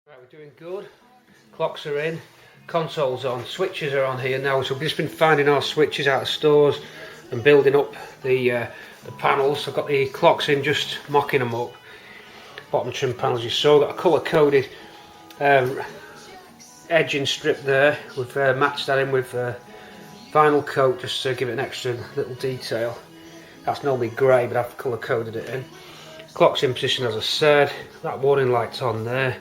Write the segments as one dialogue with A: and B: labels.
A: Right, we're doing good. Clocks are in, console's on, switches are on here now. So we've just been finding our switches out of stores and building up the panels. I've got the clocks in, just mocking them up. Bottom trim panels you saw. Got a colour coded edging strip there. We've matched that in with vinyl coat just to give it an extra little detail. That's normally grey, but I've colour coded it in. Clock's in position as I said. That warning light's on there.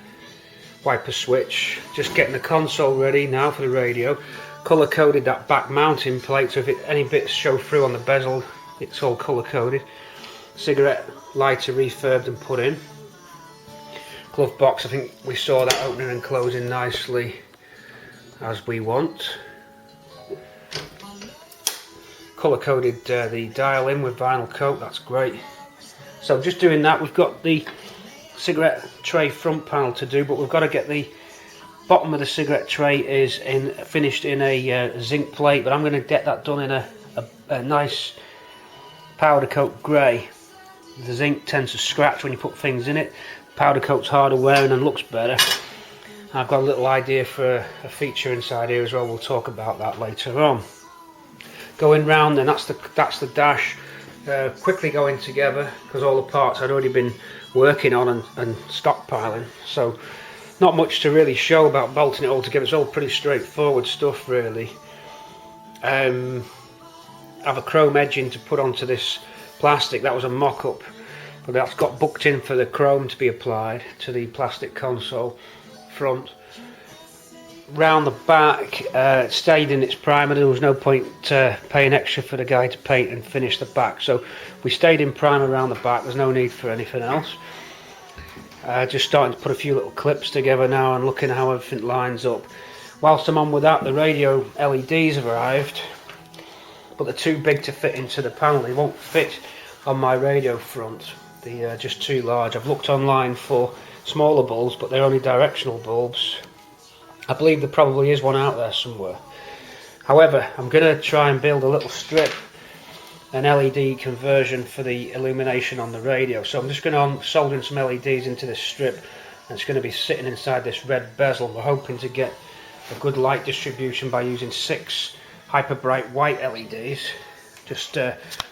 A: Wiper switch. Just getting the console ready now for the radio. Colour coded that back mounting plate, so if any bits show through on the bezel, it's all colour coded. Cigarette lighter refurbed and put in. Glove box, I think we saw that opening and closing nicely as we want. Colour coded the dial in with vinyl coat, that's great. So just doing that, we've got the cigarette tray front panel to do, but we've got to get the bottom of the cigarette tray is finished in a zinc plate, but I'm going to get that done in a nice powder coat grey. The zinc tends to scratch when you put things in it. Powder coat's harder wearing and looks better. I've got a little idea for a feature inside here as well. We'll talk about that later on. Going round, and that's the dash. Quickly going together because all the parts I'd already been working on and stockpiling, so not much to really show about bolting it all together. It's all pretty straightforward stuff really. I have a chrome edging to put onto this plastic. That was a mock-up, but that's got booked in for the chrome to be applied to the plastic console front. Round the back, it stayed in its primer. There was no point paying extra for the guy to paint and finish the back, so we stayed in primer around the back. There's no need for anything else. Just starting to put a few little clips together now and looking how everything lines up. Whilst I'm on with that, the radio LEDs have arrived, but they're too big to fit into the panel. They won't fit on my radio front. They're just too large. I've looked online for smaller bulbs, but they're only directional bulbs. I believe there probably is one out there somewhere. However, I'm going to try and build a little strip, an LED conversion for the illumination on the radio. So I'm just going to solder some LEDs into this strip, and it's going to be sitting inside this red bezel. We're hoping to get a good light distribution by using 6 hyper bright white LEDs. Just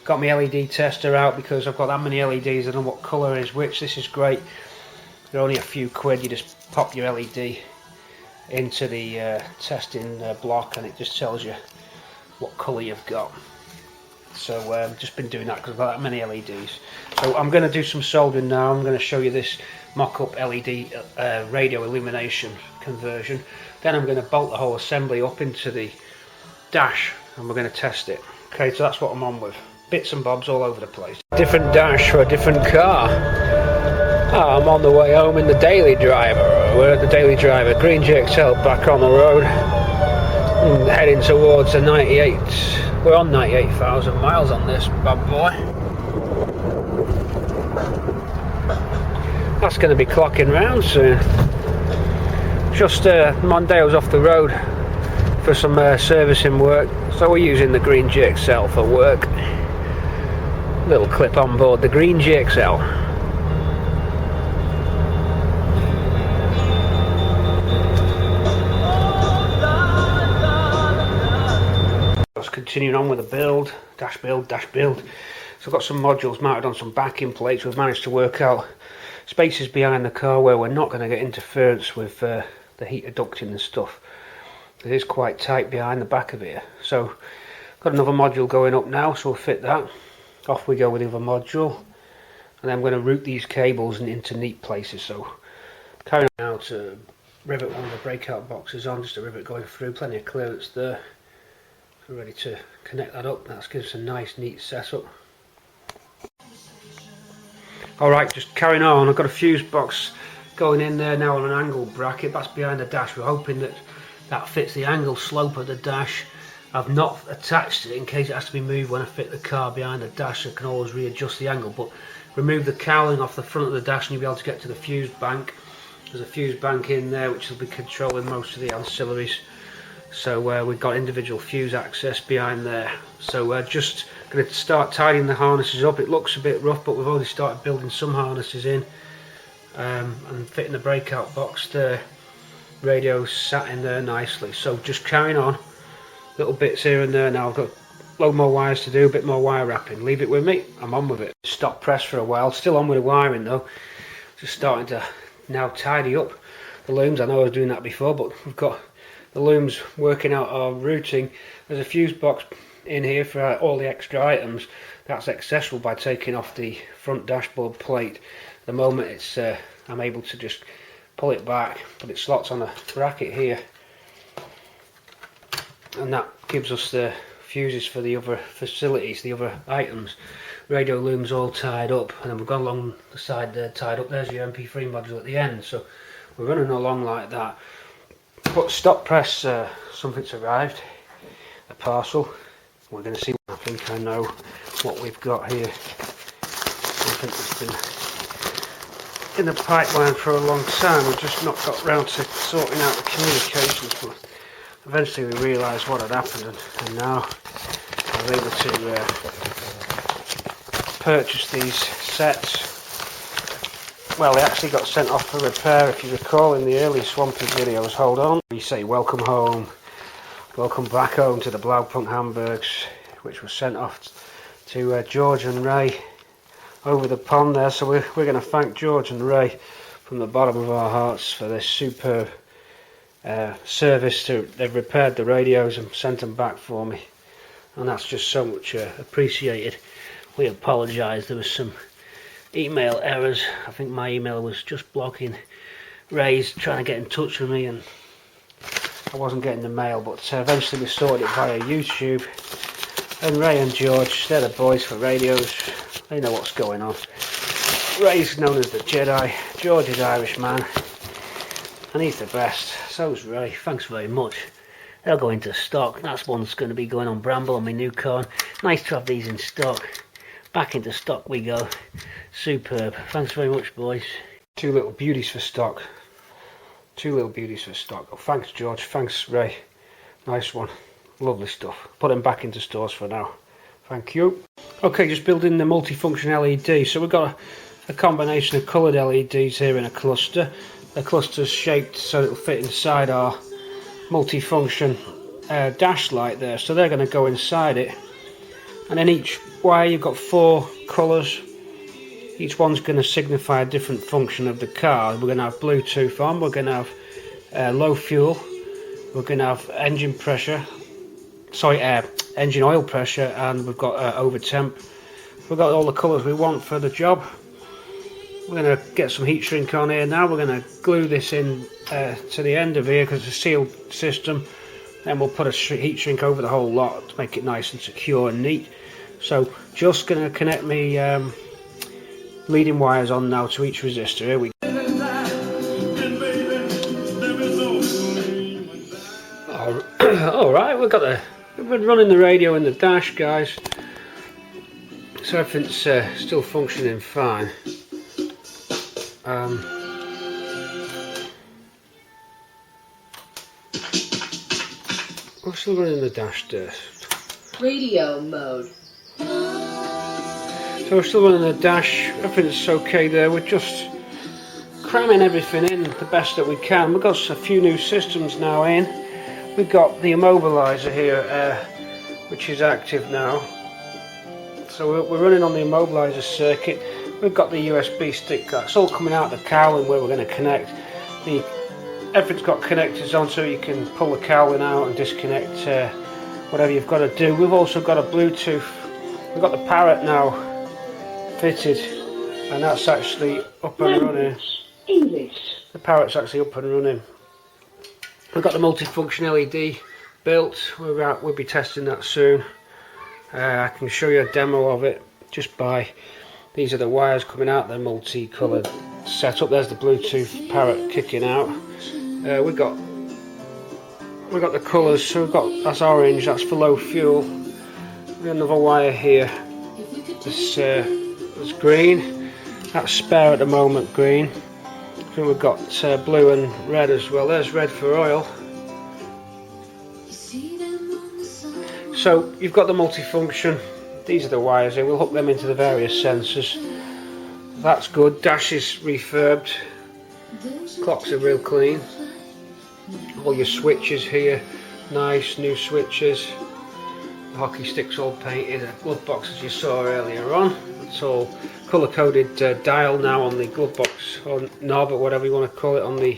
A: got my LED tester out because I've got that many LEDs. I don't know what colour is which. This is great. They're only a few quid. You just pop your LED into the testing block and it just tells you what colour you've got. So I've just been doing that because I've got that many LEDs. So I'm going to do some soldering now. I'm going to show you this mock-up LED radio illumination conversion. Then I'm going to bolt the whole assembly up into the dash and we're going to test it. Okay, so that's what I'm on with. Bits and bobs all over the place. Different dash for a different car. I'm on the way home in the daily driver. We're at the daily driver, green GXL, back on the road, and heading towards the 98. We're on 98,000 miles on this bad boy. That's going to be clocking round soon. Just Monday I was off the road for some servicing work, so we're using the green GXL for work. Little clip on board the green GXL. Continuing on with the build, dash build. So I've got some modules mounted on some backing plates. We've managed to work out spaces behind the car where we're not going to get interference with the heater ducting and stuff. It is quite tight behind the back of here. So got another module going up now, so we'll fit that. Off we go with the other module, and then I'm going to route these cables into neat places. So carrying on now to rivet one of the breakout boxes on, just a rivet going through, plenty of clearance there. We're ready to connect that up. That gives us a nice neat setup. Alright, just carrying on. I've got a fuse box going in there now on an angle bracket. That's behind the dash. We're hoping that that fits the angle slope of the dash. I've not attached it in case it has to be moved when I fit the car behind the dash. I can always readjust the angle, but remove the cowling off the front of the dash and you'll be able to get to the fuse bank. There's a fuse bank in there which will be controlling most of the ancillaries. So we've got individual fuse access behind there. So we're just going to start tidying the harnesses up. It looks a bit rough, but we've already started building some harnesses in. and fitting the breakout box there. Radio sat in there nicely, so just carrying on, little bits here and there now. I've got a load more wires to do, a bit more wire wrapping. Leave it with me, I'm on with it. Stop press for a while, still on with the wiring though. Just starting to now tidy up the looms. I know I was doing that before, but we've got the looms working out our routing. There's a fuse box in here for all the extra items. That's accessible by taking off the front dashboard plate. At the moment it's I'm able to just pull it back, but it slots on a bracket here, and that gives us the fuses for the other facilities, the other items. Radio loom's all tied up, and then we've gone along the side there tied up. There's your MP3 module at the end, so we're running along like that. But stop press, something's arrived, a parcel. We're going to see. I think I know what we've got here. Something that's been in the pipeline for a long time. We've just not got round to sorting out the communications, but eventually we realised what had happened, and now I was able to purchase these sets. Well, they actually got sent off for repair, if you recall in the early Swampy videos. Hold on. We say welcome home, welcome back home to the Blaupunkt Hamburgs, which was sent off to George and Ray over the pond there. So we're going to thank George and Ray from the bottom of our hearts for this superb service. They've repaired the radios and sent them back for me, and that's just so much appreciated. We apologise, there was some email errors. I think my email was just blocking Ray's trying to get in touch with me, and I wasn't getting the mail, but eventually we sorted it via YouTube. And Ray and George, they're the boys for radios. They know what's going on. Ray's known as the Jedi, George is Irish man, and he's the best. So's Ray. Thanks very much. They'll go into stock. That's one that's going to be going on Bramble on my new car. Nice to have these in stock. Back into stock we go. Superb. Thanks very much, boys. Two little beauties for stock. Two little beauties for stock. Oh, thanks, George. Thanks, Ray. Nice one. Lovely stuff. Put them back into stores for now. Thank you. Okay, just building the multifunction LED. So we've got a combination of coloured LEDs here in a cluster. The cluster's shaped so it'll fit inside our multifunction dash light there. So they're going to go inside it. And in each wire you've got 4 colours. Each one's going to signify a different function of the car. We're going to have Bluetooth on. We're going to have low fuel. We're going to have engine pressure. Sorry, engine oil pressure, and we've got over temp. We've got all the colours we want for the job. We're going to get some heat shrink on here now. We're going to glue this in to the end of here because it's a sealed system. Then we'll put a heat shrink over the whole lot to make it nice and secure and neat. So just going to connect me leading wires on now to each resistor. Here we go. Alright, we've been running the radio in the dash, guys, so everything's still functioning fine. We're still running the dash there.
B: Radio mode.
A: So we're still running the dash, everything's okay there. We're just cramming everything in the best that we can. We've got a few new systems now in. We've got the immobiliser here, which is active now. So we're running on the immobiliser circuit. We've got the USB stick. That's all coming out of the cowling where we're going to connect. Everything's got connectors on, so you can pull the cowling out and disconnect whatever you've got to do. We've also got a Bluetooth. We've got the Parrot now fitted, and that's actually up and running.
B: English.
A: The Parrot's actually up and running. We've got the multifunction LED built. We'll be testing that soon. I can show you a demo of it just by, these are the wires coming out, they're multicoloured setup. There's the Bluetooth Parrot kicking out. We've got the colours, so we've got, that's orange, that's for low fuel. We've got another wire here. This is green, that's spare at the moment, green. Then we've got blue and red as well. There's red for oil. So you've got the multifunction. These are the wires here. We'll hook them into the various sensors. that's good. Dash is refurbed. Clocks are real clean. All your switches here, nice new switches. The hockey stick's all painted. The glove box, as you saw earlier on, it's all colour coded dial now on the glove box, or knob, or whatever you want to call it, on the.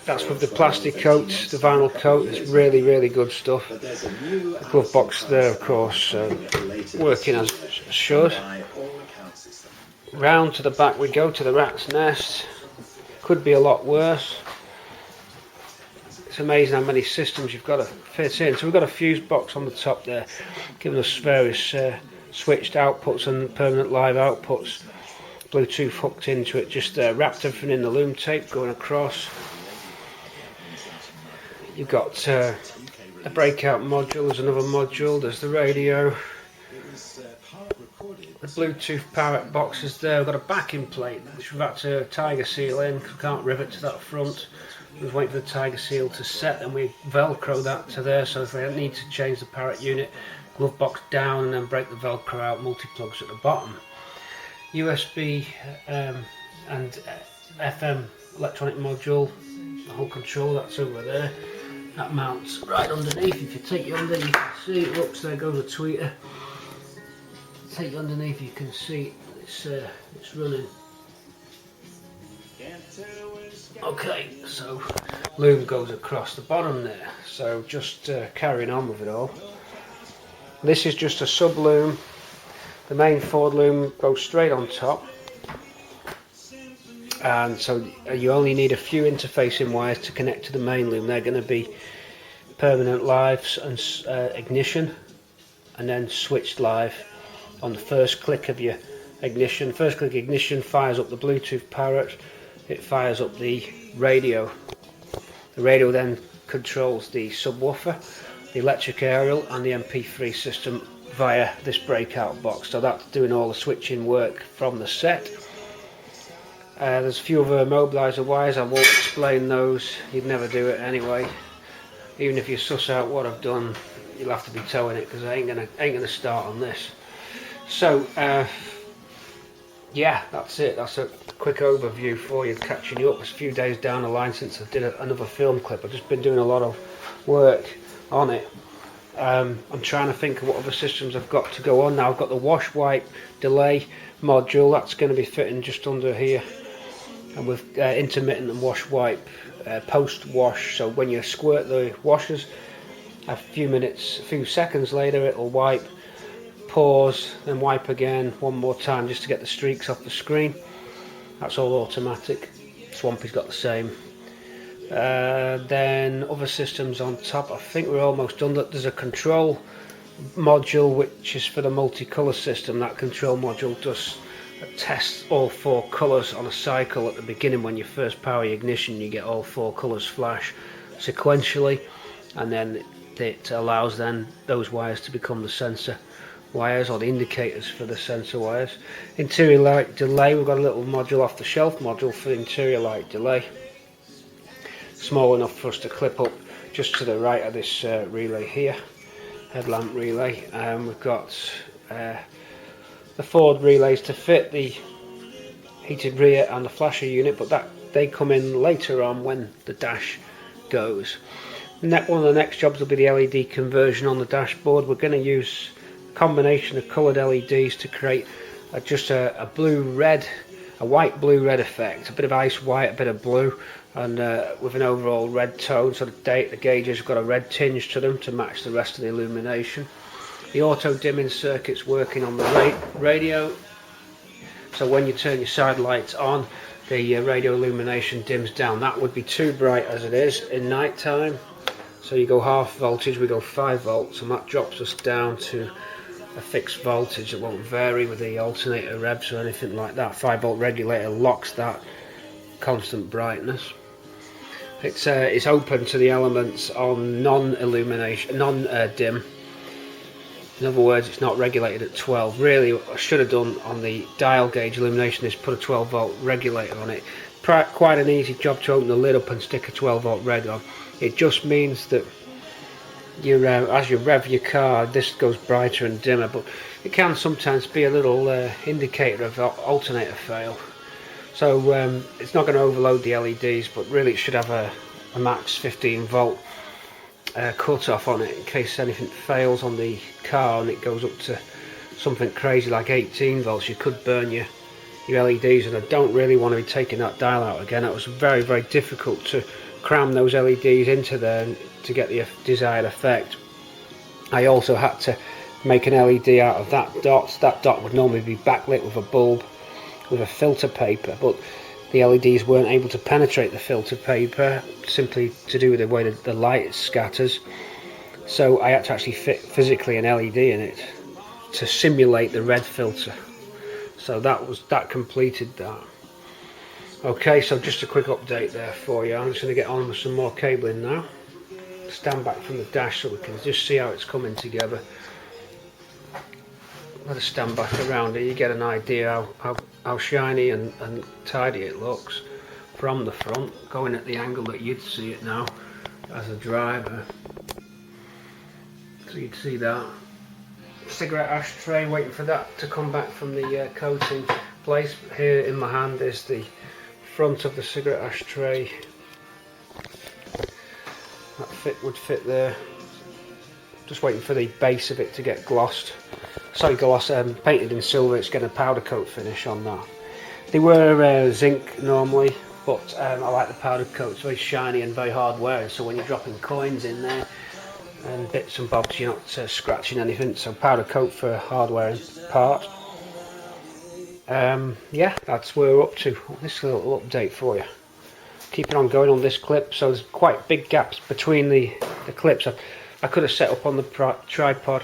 A: That's with the plastic coat, the vinyl coat. It's really good stuff. The glove box there, of course, working as it should. Round to the back we go, to the rat's nest. Could be a lot worse. It's amazing how many systems you've got to fit in. So we've got a fuse box on the top there, giving us various switched outputs and permanent live outputs. Bluetooth hooked into it, just wrapped everything in the loom tape going across. You've got a breakout module, there's another module, there's the radio. The Bluetooth power box is there. We've got a backing plate which we've had to tiger seal in, we can't rivet to that front. We wait for the tiger seal to set, and we velcro that to there, so if we need to change the parrot unit, glove box down and then break the velcro out, multi-plugs at the bottom. USB and FM electronic module, the whole control, that's over there. That mounts right underneath. If you take it under, you can see it. Oops, there goes a tweeter. Take it underneath, you can see it's running. Okay, so loom goes across the bottom there. So just carrying on with it all. This is just a sub loom. The main Ford loom goes straight on top, and so you only need a few interfacing wires to connect to the main loom. They're going to be permanent lives and ignition, and then switched live on the first click of your ignition. First click ignition fires up the Bluetooth parrot, it fires up the radio. The radio then controls the subwoofer, the electric aerial and the MP3 system via this breakout box. So that's doing all the switching work from the set. There's a few other immobiliser wires, I won't explain those, you'd never do it anyway. Even if you suss out what I've done, you'll have to be towing it, because I ain't gonna start on this. So yeah, that's it. That's a quick overview for you, catching you up. It's a few days down the line since I did another film clip. I've just been doing a lot of work on it. I'm trying to think of what other systems I've got to go on now. I've got the wash wipe delay module, that's going to be fitting just under here, and with intermittent and wash wipe post wash. So when you squirt the washers, a few seconds later it'll wipe, pause, then wipe again one more time just to get the streaks off the screen. That's all automatic. Swampy's got the same. Then other systems on top, I think we're almost done. There's a control module which is for the multicolour system. That control module does test all 4 colours on a cycle. At the beginning, when you first power your ignition, you get all 4 colours flash sequentially, and then it allows then those wires to become the sensor wires, or the indicators for the sensor wires. Interior light delay, we've got a little module off the shelf module for interior light delay, small enough for us to clip up just to the right of this relay here, headlamp relay. We've got the Ford relays to fit the heated rear and the flasher unit, but they come in later on when the dash goes. One of the next jobs will be the LED conversion on the dashboard. We're going to use combination of coloured LEDs to create just a blue-red, a white-blue-red effect, a bit of ice white, a bit of blue, and with an overall red tone. So the gauges have got a red tinge to them to match the rest of the illumination. The auto dimming circuit's working on the radio, so when you turn your side lights on, the radio illumination dims down. That would be too bright as it is in night time, so you go half voltage, we go 5 volts, and that drops us down to a fixed voltage that won't vary with the alternator revs or anything like that. 5 volt regulator locks that constant brightness. It's open to the elements on non-illumination, non-dim. In other words, it's not regulated at 12. Really, what I should have done on the dial gauge illumination is put a 12 volt regulator on it. Quite an easy job to open the lid up and stick a 12 volt reg on. It just means that as you rev your car, this goes brighter and dimmer, but it can sometimes be a little indicator of alternator fail. So it's not going to overload the LEDs, but really it should have a max 15 volt cut off on it in case anything fails on the car and it goes up to something crazy like 18 volts. You could burn your LEDs, and I don't really want to be taking that dial out again. It was very difficult to cram those LEDs into there to get the desired effect. I also had to make an LED out of that dot. That dot would normally be backlit with a bulb with a filter paper, but the LEDs weren't able to penetrate the filter paper simply to do with the way that the light scatters. So I had to actually fit physically an LED in it to simulate the red filter. So that completed that. Okay, so just a quick update there for you. I'm just going to get on with some more cabling now. Stand back from the dash so we can just see how it's coming together. Let us stand back around it, you get an idea how shiny and tidy it looks from the front, going at the angle that you'd see it now as a driver. So you'd see that. Cigarette ashtray, waiting for that to come back from the coating place. Here in my hand is the front of the cigarette ashtray. That would fit there. Just waiting for the base of it to get glossed. Sorry, painted in silver. It's getting a powder coat finish on that. They were zinc normally, but I like the powder coat. It's very shiny and very hard wearing, so when you're dropping coins in there and bits and bobs, you're not scratching anything. So powder coat for a hard wearing part. Yeah, that's where we're up to. This little update for you. Keeping on going on this clip, so there's quite big gaps between the clips. I could have set up on the tripod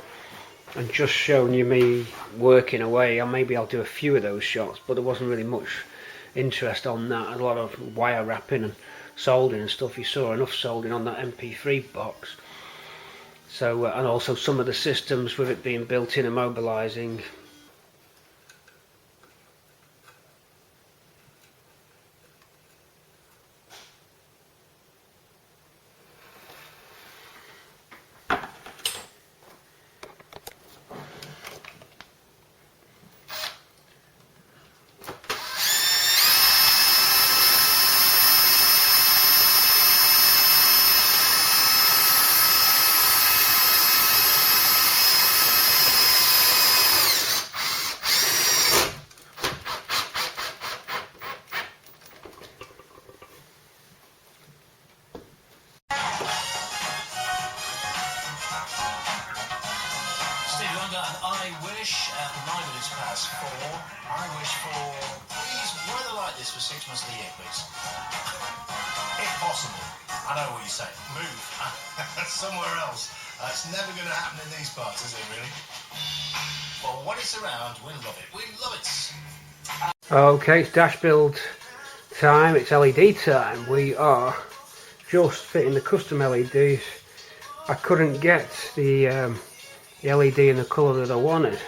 A: and just shown you me working away, and maybe I'll do a few of those shots, but there wasn't really much interest on that. A lot of wire wrapping and soldering and stuff. You saw enough soldering on that MP3 box. So and also some of the systems with it being built in immobilizing.
C: I wish, 9 minutes past 4, I wish for, please, weather like this for 6 months of the year, please. If possible. I know what you say. Move. Somewhere else. It's never going to happen in these parts, is it, really? But when it's around, we love it. We love it.
A: Okay, it's dash build time. It's LED time. We are just fitting the custom LEDs. I couldn't get the LED in the colour that I wanted.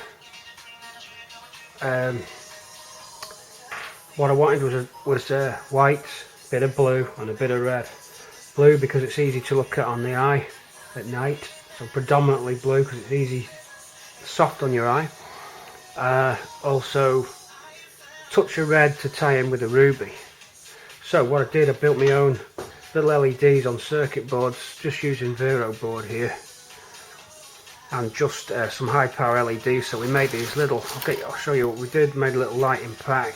A: What I wanted was white, bit of blue and a bit of red. Blue because it's easy to look at on the eye at night, so predominantly blue because it's easy, soft on your eye. Also touch of red to tie in with the ruby. So what I did, I built my own little LEDs on circuit boards, just using Vero board here, and just some high power LEDs. So we made these little, I'll show you what we did. Made a little lighting pack,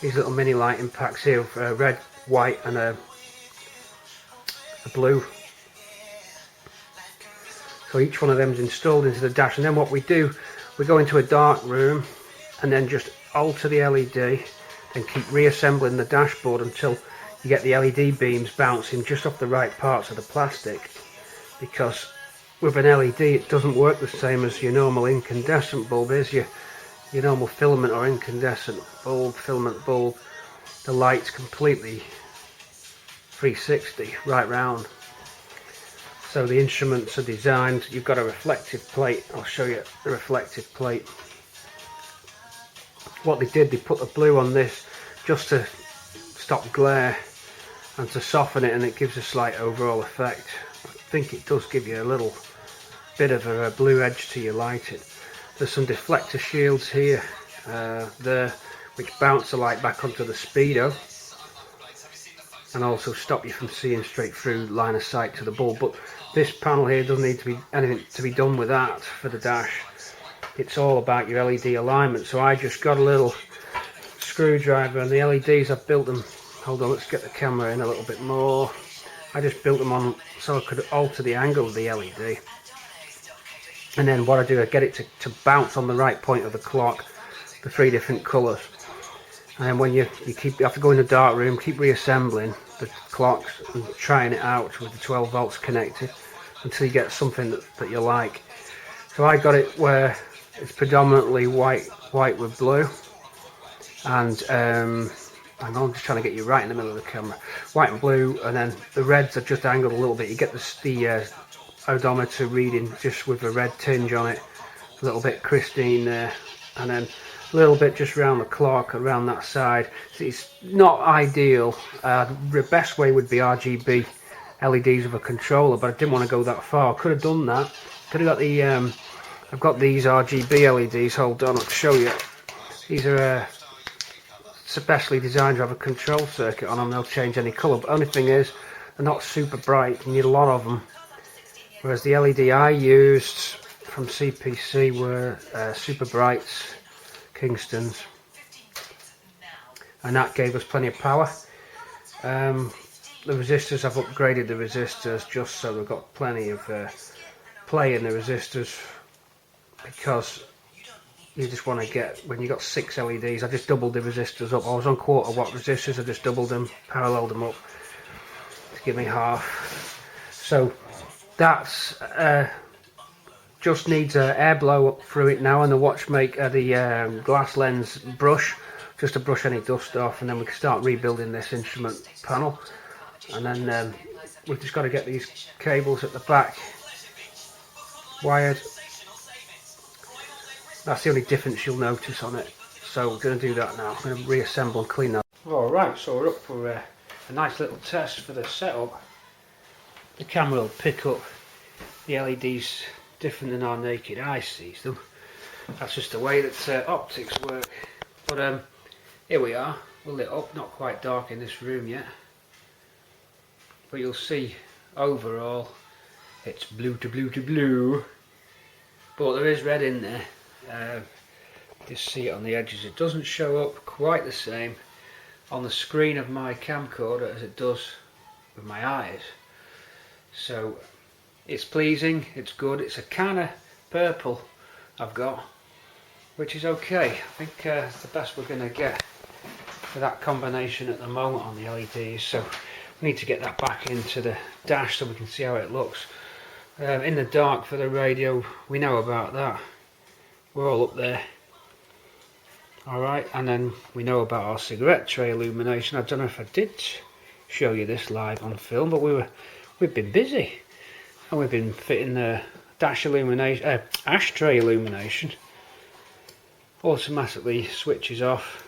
A: these little mini lighting packs here of red, white and a blue. So each one of them is installed into the dash, and then what we do, we go into a dark room and then just alter the LED and keep reassembling the dashboard until you get the LED beams bouncing just off the right parts of the plastic, because with an LED it doesn't work the same as your normal incandescent bulb. Here's your normal filament or incandescent bulb, filament bulb. The light's completely 360 right round. So the instruments are designed, you've got a reflective plate. I'll show you the reflective plate. What they did, they put the blue on this just to stop glare and to soften it, and it gives a slight overall effect. I think it does give you a little bit of a blue edge to your lighting. There's some deflector shields here, there, which bounce the light back onto the speedo and also stop you from seeing straight through line of sight to the bulb. But this panel here doesn't need to be anything to be done with that for the dash. It's all about your LED alignment. So I just got a little screwdriver, and the LEDs, I've built them, hold on, let's get the camera in a little bit more. I just built them on so I could alter the angle of the LED. And then what I do, I get it to bounce on the right point of the clock, the 3 different colours. And then when you have to go in the dark room, keep reassembling the clocks and trying it out with the 12 volts connected until you get something that you like. So I got it where it's predominantly white with blue, and I'm just trying to get you right in the middle of the camera. White and blue, and then the reds are just angled a little bit. You get the odometer reading just with a red tinge on it, a little bit Christine there, and then a little bit just around the clock, around that side. So it's not ideal. The best way would be RGB LEDs with a controller, but I didn't want to go that far. I could have done that. Could have got the I've got these RGB LEDs. Hold on, I'll show you. These are specially designed to have a control circuit on them. They'll change any colour, but only thing is they're not super bright. You need a lot of them. Whereas the LED I used from CPC were super brights, Kingstons, and that gave us plenty of power. The resistors, I've upgraded the resistors just so we've got plenty of play in the resistors, because you just want to get, when you got 6 LEDs, I just doubled the resistors up. I was on 1/4 watt resistors, I just doubled them, paralleled them up to give me half. So that's just needs air blow up through it now, and the watchmaker, the glass lens brush, just to brush any dust off, and then we can start rebuilding this instrument panel. And then we've just got to get these cables at the back wired. That's the only difference you'll notice on it. So we're going to do that now. I'm going to reassemble and clean that. Alright, so we're up for a nice little test for the setup. The camera will pick up the LEDs different than our naked eye sees them. That's just the way that optics work. But here we are, we're lit up, not quite dark in this room yet. But you'll see overall it's blue to blue to blue. But there is red in there. Just see it on the edges. It doesn't show up quite the same on the screen of my camcorder as it does with my eyes. So it's pleasing, it's good. It's a kind of purple I've got, which is okay. I think it's the best we're going to get for that combination at the moment on the LEDs. So we need to get that back into the dash so we can see how it looks. In the dark for the radio, we know about that. We're all up there. Alright, and then we know about our cigarette tray illumination. I don't know if I did show you this live on film, but we've been busy. And we've been fitting the dash illumination, ashtray illumination. Automatically switches off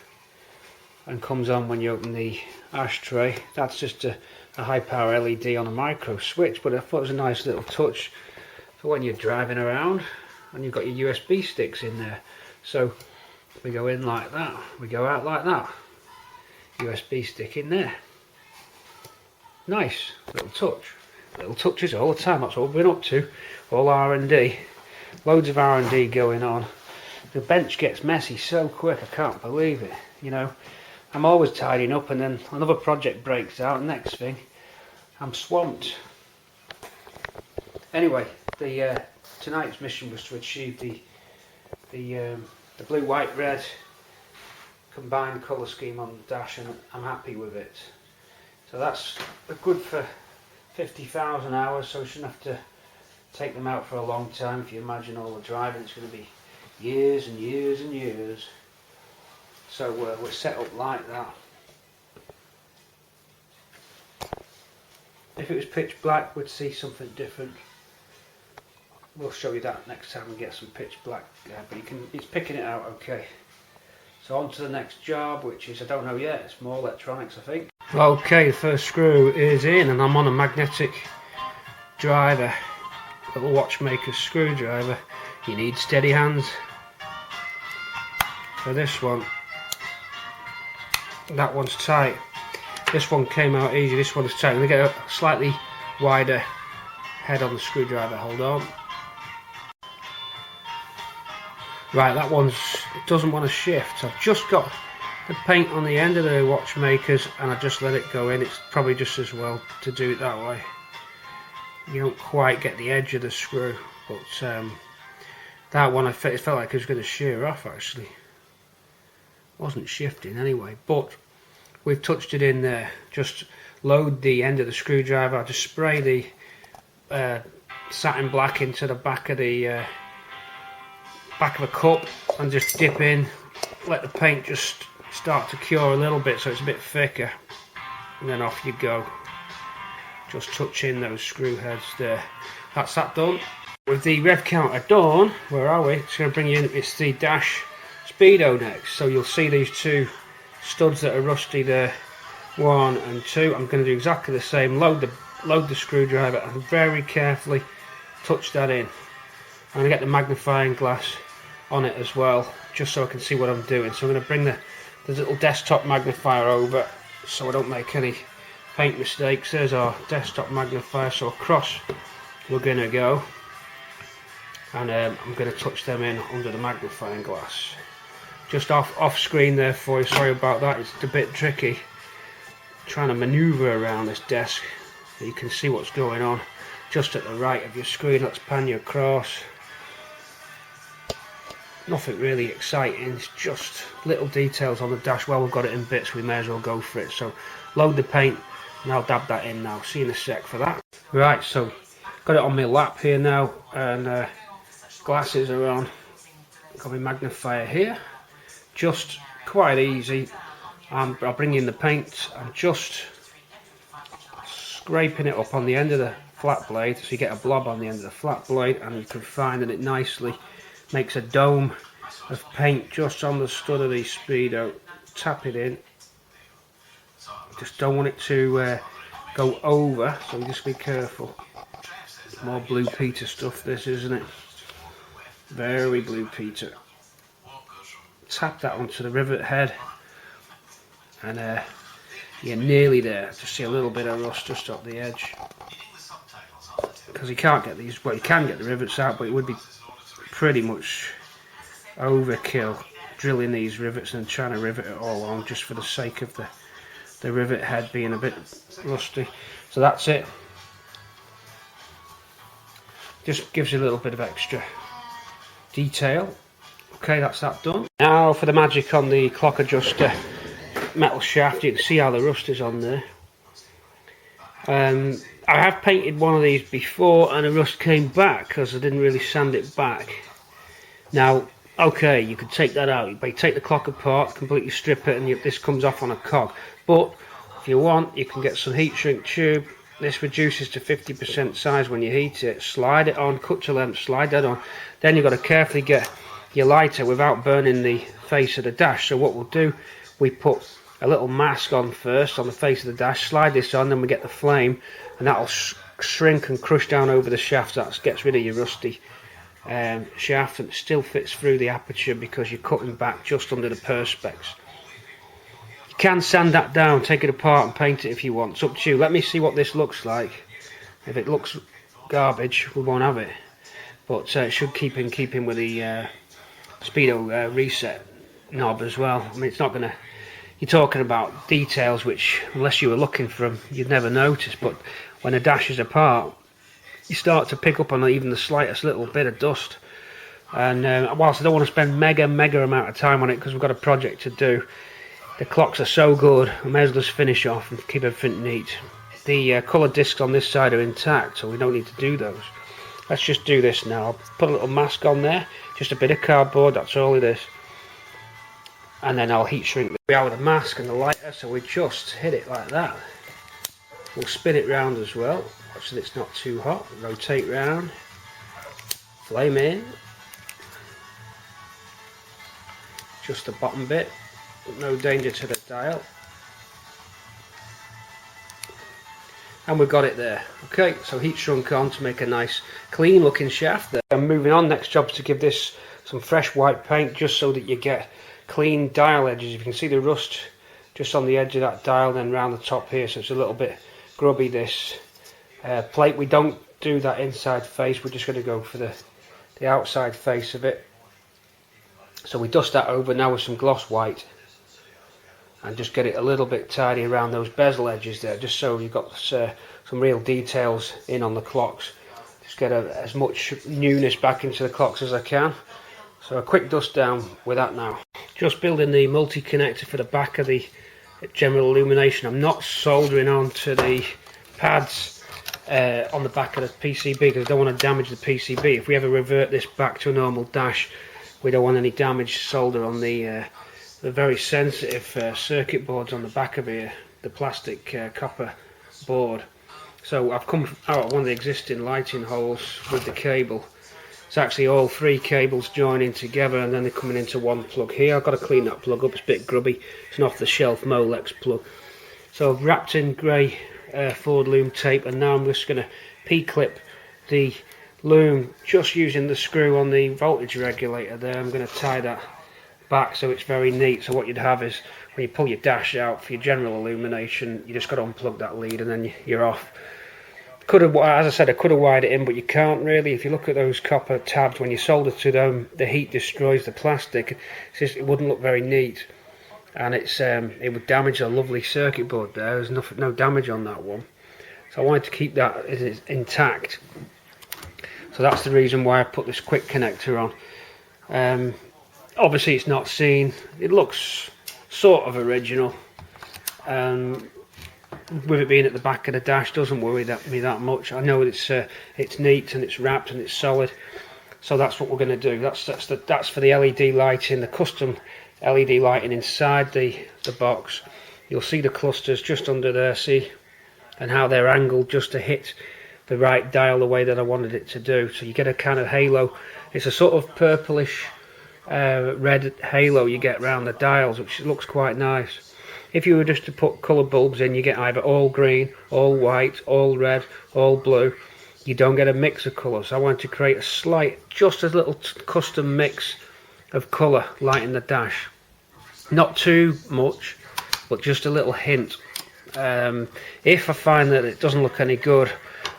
A: and comes on when you open the ashtray. That's just a high power LED on a micro switch, but I thought it was a nice little touch for when you're driving around and you've got your USB sticks in there. So we go in like that, we go out like that, USB stick in there. Nice little touch. Little touches all the time. That's what we've been up to. All R&D, loads of R&D going on. The bench gets messy so quick, I can't believe it. You know, I'm always tidying up, and then another project breaks out, and next thing I'm swamped. Anyway, tonight's mission was to achieve the blue, white, red combined colour scheme on the dash, and I'm happy with it. So that's good for 50,000 hours, so we shouldn't have to take them out for a long time. If you imagine all the driving, it's going to be years and years and years. So we're set up like that. If it was pitch black, we'd see something different. We'll show you that next time we get some pitch black, but it's picking it out okay. So on to the next job, which is, I don't know yet, it's more electronics I think. Okay, the first screw is in, and I'm on a magnetic driver, little watchmaker's screwdriver. You need steady hands So this one, that one's tight. This one came out easy, this one's tight. I'm going to get a slightly wider head on the screwdriver, hold on. Right, that one's, it doesn't want to shift. I've just got the paint on the end of the watchmakers and I just let it go in. It's probably just as well to do it that way. You don't quite get the edge of the screw, but that one, it felt like it was going to shear off actually. It wasn't shifting anyway, but we've touched it in there. Just load the end of the screwdriver. I just spray the satin black into the back of the back of a cup and just dip in. Let the paint just start to cure a little bit so it's a bit thicker, and then off you go. Just touch in those screw heads there. That's that done. With the rev counter done, where are we? It's going to bring you in. It's the dash speedo next. So you'll see these two studs that are rusty there, 1 and 2. I'm going to do exactly the same. Load the screwdriver and very carefully touch that in. I'm going to get the magnifying glass on it as well, just so I can see what I'm doing. So I'm going to bring the little desktop magnifier over so I don't make any paint mistakes. There's our desktop magnifier, so across we're going to go, and I'm going to touch them in under the magnifying glass. Just off screen there for you, sorry about that, it's a bit tricky trying to maneuver around this desk. You can see what's going on just at the right of your screen. Let's pan you across. Nothing really exciting, it's just little details on the dash. Well, we've got it in bits, we may as well go for it. So load the paint and I'll dab that in now. See you in a sec for that. Right, so got it on my lap here now, and glasses are on. Got my magnifier here. Just quite easy. I'll bring in the paint. I'm just scraping it up on the end of the flat blade, so you get a blob on the end of the flat blade, and you can find that it nicely makes a dome of paint just on the stud of the speedo. Tap it in. Just don't want it to go over, so just be careful. More Blue Peter stuff this, isn't it? Very Blue Peter. Tap that onto the rivet head, and you're nearly there. Just see a little bit of rust just up the edge, because you can't get these, well, you can get the rivets out, but it would be pretty much overkill drilling these rivets and trying to rivet it all on just for the sake of the rivet head being a bit rusty. So that's it. Just gives you a little bit of extra detail. Okay, that's that done. Now for the magic on the clock adjuster metal shaft. You can see how the rust is on there. I have painted one of these before and the rust came back because I didn't really sand it back. Now, okay, you could take that out. You take the clock apart, completely strip it, and this comes off on a cog. But if you want, you can get some heat shrink tube. This reduces to 50% size when you heat it. Slide it on, cut to length, slide that on. Then you've got to carefully get your lighter without burning the face of the dash. So what we'll do, we put a little mask on first on the face of the dash, slide this on, then we get the flame, and that'll shrink and crush down over the shaft. That gets rid of your rusty shaft, and it still fits through the aperture because you're cutting back just under the perspex. You can sand that down, take it apart and paint it if you want. It's up to you. Let me see what this looks like. If it looks garbage, we won't have it, but it should keep in keeping with the speedo reset knob as well. I mean, it's not gonna, you're talking about details which, unless you were looking for them, you'd never notice. But when a dash is apart, you start to pick up on even the slightest little bit of dust. And whilst I don't want to spend mega amount of time on it because we've got a project to do, the clocks are so good, I may as well just finish off and keep everything neat. The colour discs on this side are intact, so we don't need to do those. Let's just do this now. I'll put a little mask on there, just a bit of cardboard, that's all it is. And then I'll heat shrink the mask and the lighter, so we just hit it like that. We'll spin it round as well, so that it's not too hot. Rotate round, flame in, just the bottom bit, no danger to the dial. And we've got it there. Okay, so heat shrunk on to make a nice clean looking shaft there. And moving on, next job is to give this some fresh white paint, just so that you get clean dial edges. You can see the rust just on the edge of that dial, then round the top here, so it's a little bit grubby, this plate. We don't do that inside face, we're just going to go for the outside face of it. So we dust that over now with some gloss white and just get it a little bit tidy around those bezel edges there, just so you've got some real details in on the clocks. Just get as much newness back into the clocks as I can. So a quick dust down with that now. Just building the multi-connector for the back of the general illumination. I'm not soldering onto the pads on the back of the PCB because I don't want to damage the PCB. If we ever revert this back to a normal dash, we don't want any damaged solder on the very sensitive circuit boards on the back of here, the plastic copper board. So I've come out of one of the existing lighting holes with the cable. It's actually all three cables joining together and then they're coming into one plug here. I've got to clean that plug up, it's a bit grubby. It's an off-the-shelf Molex plug. So I've wrapped in grey Ford loom tape, and now I'm just going to P-clip the loom just using the screw on the voltage regulator there. I'm going to tie that back so it's very neat. So what you'd have is when you pull your dash out for your general illumination, you just got to unplug that lead and then you're off. Could have, as I said, I could have wired it in, but you can't really. If you look at those copper tabs, when you solder to them, the heat destroys the plastic. It wouldn't look very neat, and it would damage a lovely circuit board there. There's no damage on that one, so I wanted to keep that intact. So that's the reason why I put this quick connector on. Obviously it's not seen. It looks sort of original. With it being at the back of the dash, doesn't worry me that much. I know it's neat and it's wrapped and it's solid. So that's what we're going to do. That's for the LED lighting, the custom LED lighting inside the box. You'll see the clusters just under there, see, and how they're angled just to hit the right dial the way that I wanted it to do. So you get a kind of halo. It's a sort of purplish red halo you get around the dials, which looks quite nice. If you were just to put colour bulbs in, you get either all green, all white, all red, all blue. You don't get a mix of colours. I wanted to create a slight, just a little custom mix of colour lighting the dash. Not too much, but just a little hint. If I find that it doesn't look any good,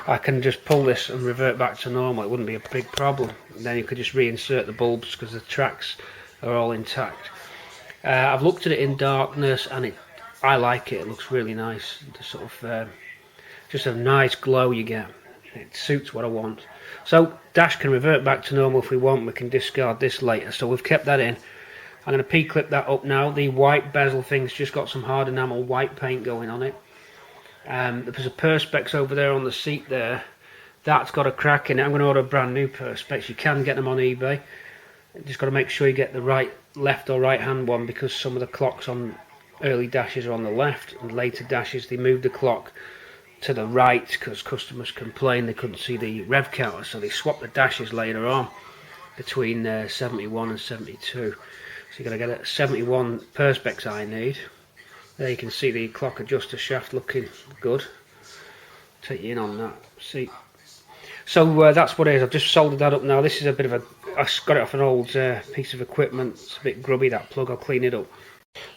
A: I can just pull this and revert back to normal. It wouldn't be a big problem. And then you could just reinsert the bulbs because the tracks are all intact. I've looked at it in darkness and I like it. It looks really nice. The sort of just a nice glow you get. It suits what I want. So dash can revert back to normal if we want. We can discard this later. So we've kept that in. I'm going to P-clip that up now. The white bezel thing's just got some hard enamel white paint going on it. There's a perspex over there on the seat there. That's got a crack in it. I'm going to order a brand new perspex. You can get them on eBay. Just got to make sure you get the right left or right hand one, because some of the clocks on early dashes are on the left and later dashes they move the clock to the right because customers complained they couldn't see the rev counter, so they swapped the dashes later on between 71 and 72. So you're going to get a 71 perspex I need. There you can see the clock adjuster shaft looking good. Take you in on that. See. So that's what it is. I've just soldered that up now. This is a bit of a... I got it off an old piece of equipment. It's a bit grubby, that plug. I'll clean it up.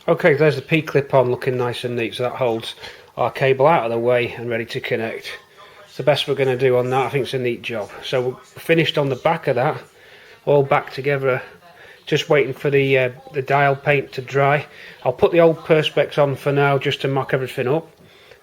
A: Okay, there's the P-clip on, looking nice and neat. So that holds our cable out of the way and ready to connect. It's the best we're going to do on that. I think it's a neat job. So we're finished on the back of that. All back together. Just waiting for the dial paint to dry. I'll put the old perspex on for now just to mock everything up.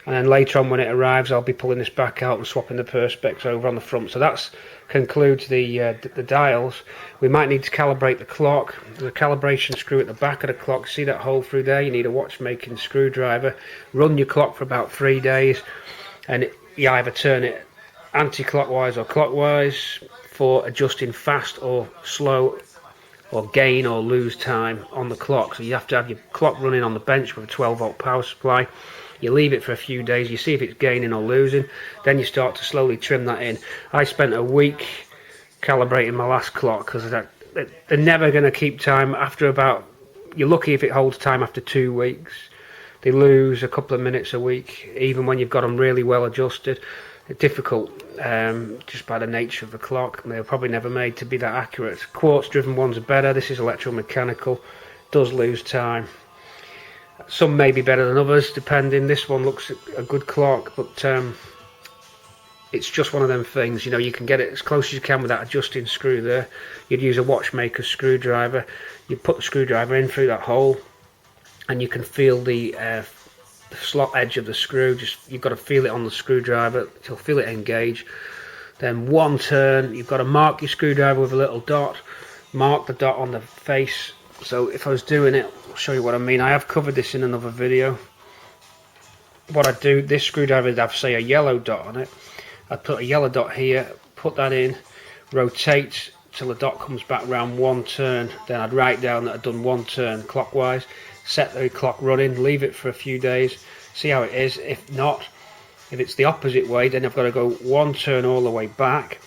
A: And then later on when it arrives, I'll be pulling this back out and swapping the perspex over on the front. So that concludes the dials. We might need to calibrate the clock. There's a calibration screw at the back of the clock. See that hole through there? You need a watchmaking screwdriver. Run your clock for about 3 days. And you either turn it anti-clockwise or clockwise for adjusting fast or slow, or gain or lose time on the clock. So you have to have your clock running on the bench with a 12-volt power supply. You leave it for a few days, you see if it's gaining or losing, then you start to slowly trim that in. I spent a week calibrating my last clock because they're never going to keep time after about... You're lucky if it holds time after 2 weeks. They lose a couple of minutes a week, even when you've got them really well adjusted. It's difficult, just by the nature of the clock. They were probably never made to be that accurate. Quartz driven ones are better. This is electromechanical. does lose time. Some may be better than others, depending. This one looks a good clock, but it's just one of them things. You know, you can get it as close as you can with that adjusting screw there. You'd use a watchmaker's screwdriver. You put the screwdriver in through that hole, and you can feel the slot edge of the screw. You've got to feel it on the screwdriver. You'll feel it engage. Then one turn, you've got to mark your screwdriver with a little dot. Mark the dot on the face. So if I was doing it, I'll show you what I mean. I have covered this in another video. What I do, this screwdriver would have, say, a yellow dot on it. I'd put a yellow dot here, put that in, rotate till the dot comes back round one turn. Then I'd write down that I'd done one turn clockwise, set the clock running, leave it for a few days, see how it is. If not, if it's the opposite way, then I've got to go one turn all the way back,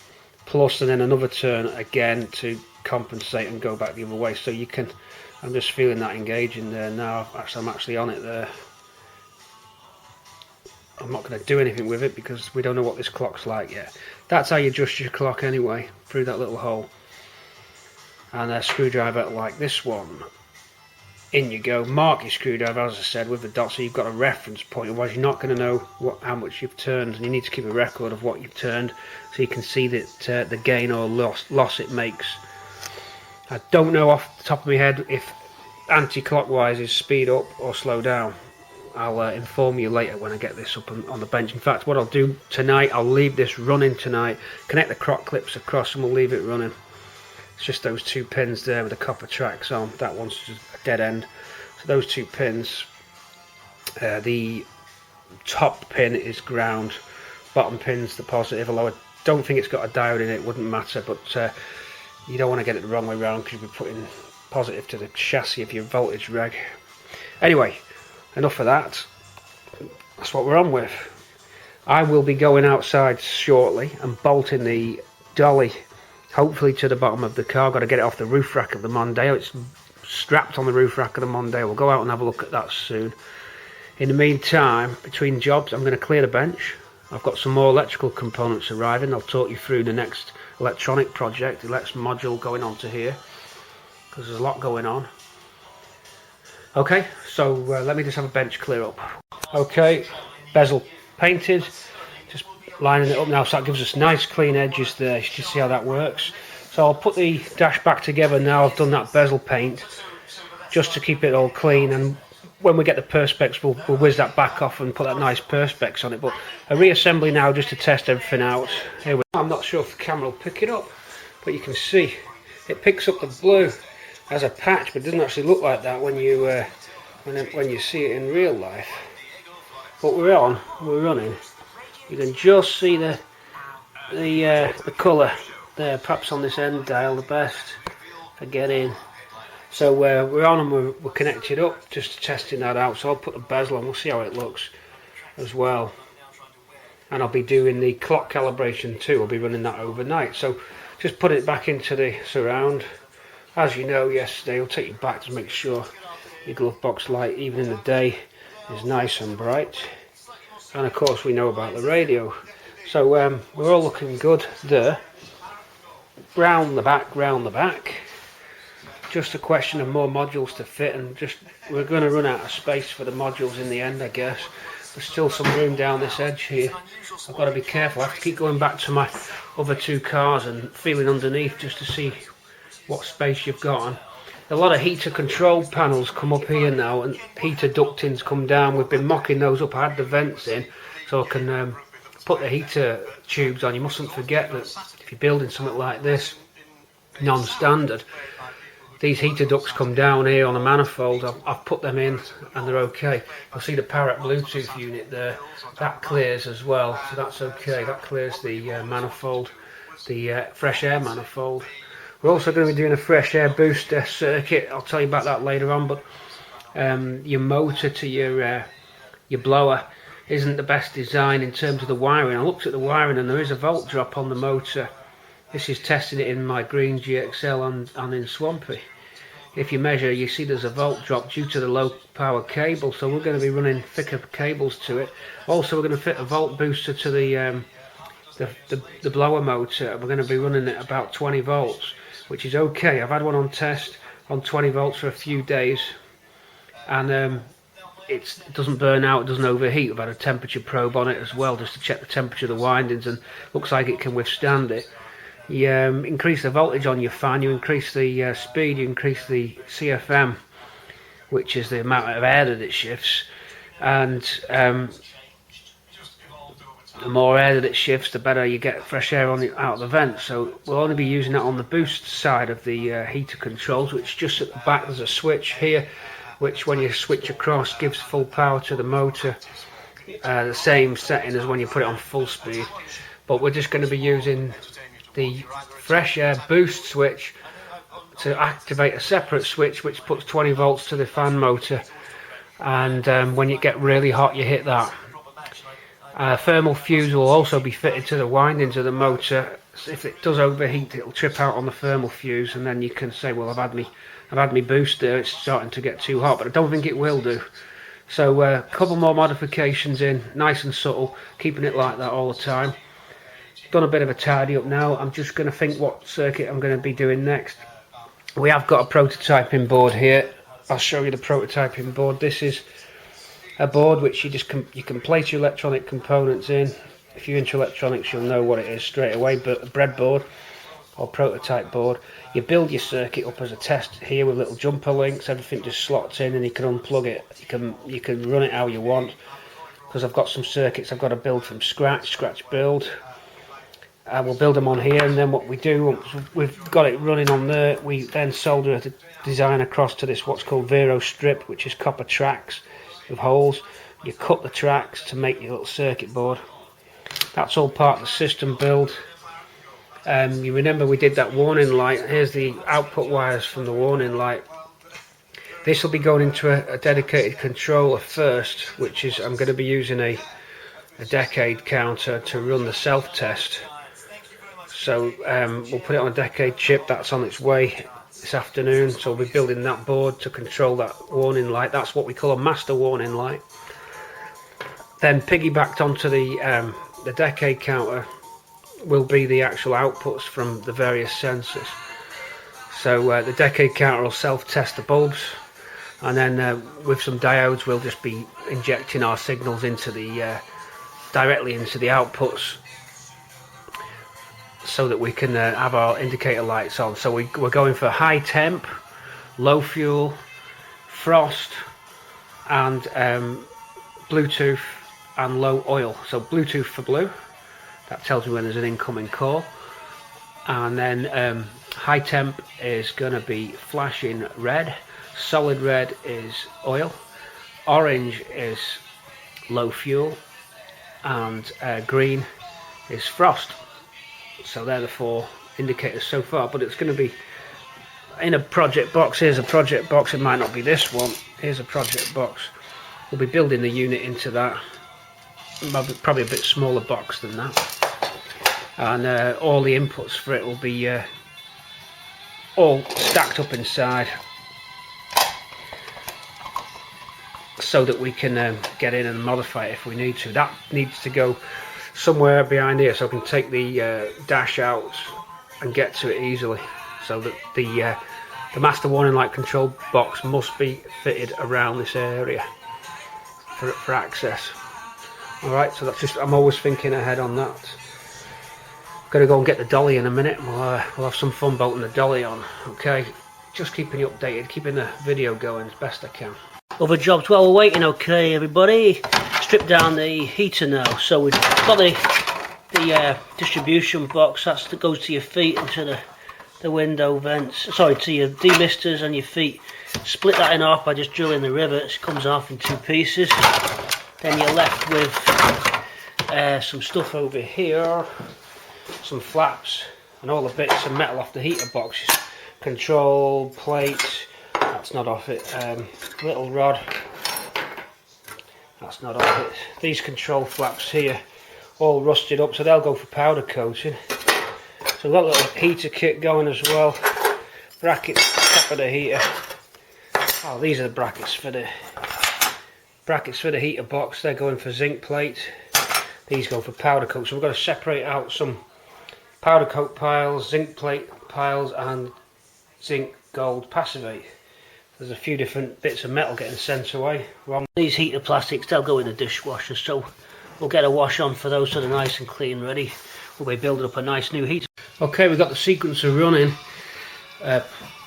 A: plus and then another turn again to compensate and go back the other way. So you can, I'm just feeling that engaging there now. I'm actually on it there. I'm not going to do anything with it because we don't know what this clock's like yet. That's how you adjust your clock anyway, through that little hole. And a screwdriver like this one, in you go. Mark your screwdriver, as I said, with the dot, so you've got a reference point. Otherwise you're not going to know how much you've turned, and you need to keep a record of what you've turned so you can see that the gain or loss it makes. I don't know off the top of my head if anti-clockwise is speed up or slow down. I'll inform you later when I get this up on the bench. In fact, what I'll do tonight, I'll leave this running tonight, connect the croc clips across, and we'll leave it running. It's just those two pins there with the copper tracks on. That one's just a dead end. So those two pins, the top pin is ground, bottom pin's the positive, although I don't think it's got a diode in it, wouldn't matter, but you don't want to get it the wrong way around because you'll be putting positive to the chassis of your voltage reg. Anyway, enough of that. That's what we're on with. I will be going outside shortly and bolting the Dolly, hopefully to the bottom of the car. Got to get it off the roof rack of the Mondeo. It's strapped on the roof rack of the Mondeo. We'll go out and have a look at that soon. In the meantime, between jobs, I'm going to clear the bench. I've got some more electrical components arriving. I'll talk you through the next electronic project, the Lex module going on to here, because there's a lot going on. Okay, so let me just have a bench clear up. Okay, bezel painted, just lining it up now, so that gives us nice clean edges there. You can see how that works. So I'll put the dash back together now. I've done that bezel paint just to keep it all clean, and when we get the perspex we'll whiz that back off and put that nice perspex on it. But a reassembly now just to test everything out. Here we go. I'm not sure if the camera will pick it up, but you can see it picks up the blue as a patch, but it doesn't actually look like that when you see it in real life. But we're running. You can just see the colour there, perhaps on this end dial the best for getting. So we're on and we're connected up, just testing that out. So I'll put the bezel on, we'll see how it looks as well. And I'll be doing the clock calibration too. I'll be running that overnight. So just put it back into the surround. As you know, yesterday I'll take you back to make sure your glove box light, even in the day, is nice and bright. And of course we know about the radio. So we're all looking good there. Round the back. Just a question of more modules to fit, and we're going to run out of space for the modules in the end, I guess. There's still some room down this edge here. I've got to be careful. I have to keep going back to my other two cars and feeling underneath just to see what space you've got on. A lot of heater control panels come up here now, and heater ductings come down. We've been mocking those up. I had the vents in so I can put the heater tubes on. You mustn't forget that if you're building something like this, non-standard, these heater ducts come down here on a manifold. I've put them in and they're okay. You'll see the Parrot Bluetooth unit there. That clears as well, so that's okay. That clears the manifold, the fresh air manifold. We're also going to be doing a fresh air booster circuit. I'll tell you about that later on. But your motor to your blower isn't the best design in terms of the wiring. I looked at the wiring and there is a volt drop on the motor. This is testing it in my green GXL and in Swampy. If you measure, you see there's a volt drop due to the low power cable, so we're going to be running thicker cables to it. Also, we're going to fit a volt booster to the blower motor. We're going to be running at about 20 volts, which is okay. I've had one on test. on 20 volts for a few days, and it doesn't burn out, it doesn't overheat. We've had a temperature probe on it as well, just to check the temperature of the windings, and looks like it can withstand it. You increase the voltage on your fan, you increase the speed, you increase the CFM, which is the amount of air that it shifts, and the more air that it shifts, the better you get fresh air out of the vent. So we'll only be using that on the boost side of the heater controls, which just at the back there's a switch here, which when you switch across gives full power to the motor, the same setting as when you put it on full speed. But we're just going to be using the fresh air boost switch to activate a separate switch which puts 20 volts to the fan motor, and when you get really hot you hit that. Thermal fuse will also be fitted to the windings of the motor. If it does overheat, it'll trip out on the thermal fuse, and then you can say, well, I've had me boost there, it's starting to get too hot, but I don't think it will do. So a couple more modifications in, nice and subtle, keeping it like that all the time. Done a bit of a tidy up now. I'm just going to think what circuit I'm going to be doing next. We have got a prototyping board here. I'll show you the prototyping board. This is a board which you can place your electronic components in. If you're into electronics, you'll know what it is straight away. But a breadboard or prototype board, you build your circuit up as a test here with little jumper links. Everything just slots in, and you can unplug it. You can run it how you want. Because I've got some circuits I've got to build from scratch build. We'll build them on here, and then what we do, once we've got it running on there, we then solder the design across to this what's called Vero strip, which is copper tracks with holes. You cut the tracks to make your little circuit board. That's all part of the system build. You remember we did that warning light. Here's the output wires from the warning light. This will be going into a dedicated controller first, which is I'm going to be using a decade counter to run the self-test. So we'll put it on a decade chip. That's on its way this afternoon, so we'll be building that board to control that warning light. That's what we call a master warning light. Then piggybacked onto the decade counter will be the actual outputs from the various sensors. So the decade counter will self-test the bulbs, and then with some diodes we'll just be injecting our signals into the directly into the outputs, so that we can have our indicator lights on. So we're going for high temp, low fuel, frost, and Bluetooth and low oil. So Bluetooth for blue, that tells me when there's an incoming call, and then high temp is going to be flashing red, solid red is oil, orange is low fuel, and green is frost. So they're the 4 indicators so far, but it's going to be in a project box. Here's a project box. It might not be this one. Here's a project box. We'll be building the unit into that. Probably a bit smaller box than that. And all the inputs for it will be all stacked up inside, so that we can get in and modify it if we need to. That needs to go somewhere behind here, so I can take the dash out and get to it easily. So that the master warning light control box must be fitted around this area for access. Alright, so that's just, I'm always thinking ahead on that. Gonna go and get the dolly in a minute. We'll have some fun bolting the dolly on. Okay, just keeping you updated, keeping the video going as best I can. Other jobs while we're waiting. Okay, everybody, strip down the heater now. So we've got the distribution box that goes to your feet into the window vents. Sorry, to your demisters and your feet. Split that in half by just drilling the rivets. It comes off in 2 pieces. Then you're left with some stuff over here, some flaps, and all the bits of metal off the heater box. Control plate. That's not off it. Little rod. That's not off it. These control flaps here, all rusted up, so they'll go for powder coating. So we've got a little heater kit going as well. Brackets top of the heater. Oh, these are the brackets for the heater box. They're going for zinc plate. These go for powder coat. So we've got to separate out some powder coat piles, zinc plate piles, and zinc gold passivate. There's a few different bits of metal getting sent away. Wrong. These heater plastics, they'll go in the dishwasher, so we'll get a wash on for those so they're nice and clean ready. We'll be building up a nice new heater. Okay, we've got the sequencer running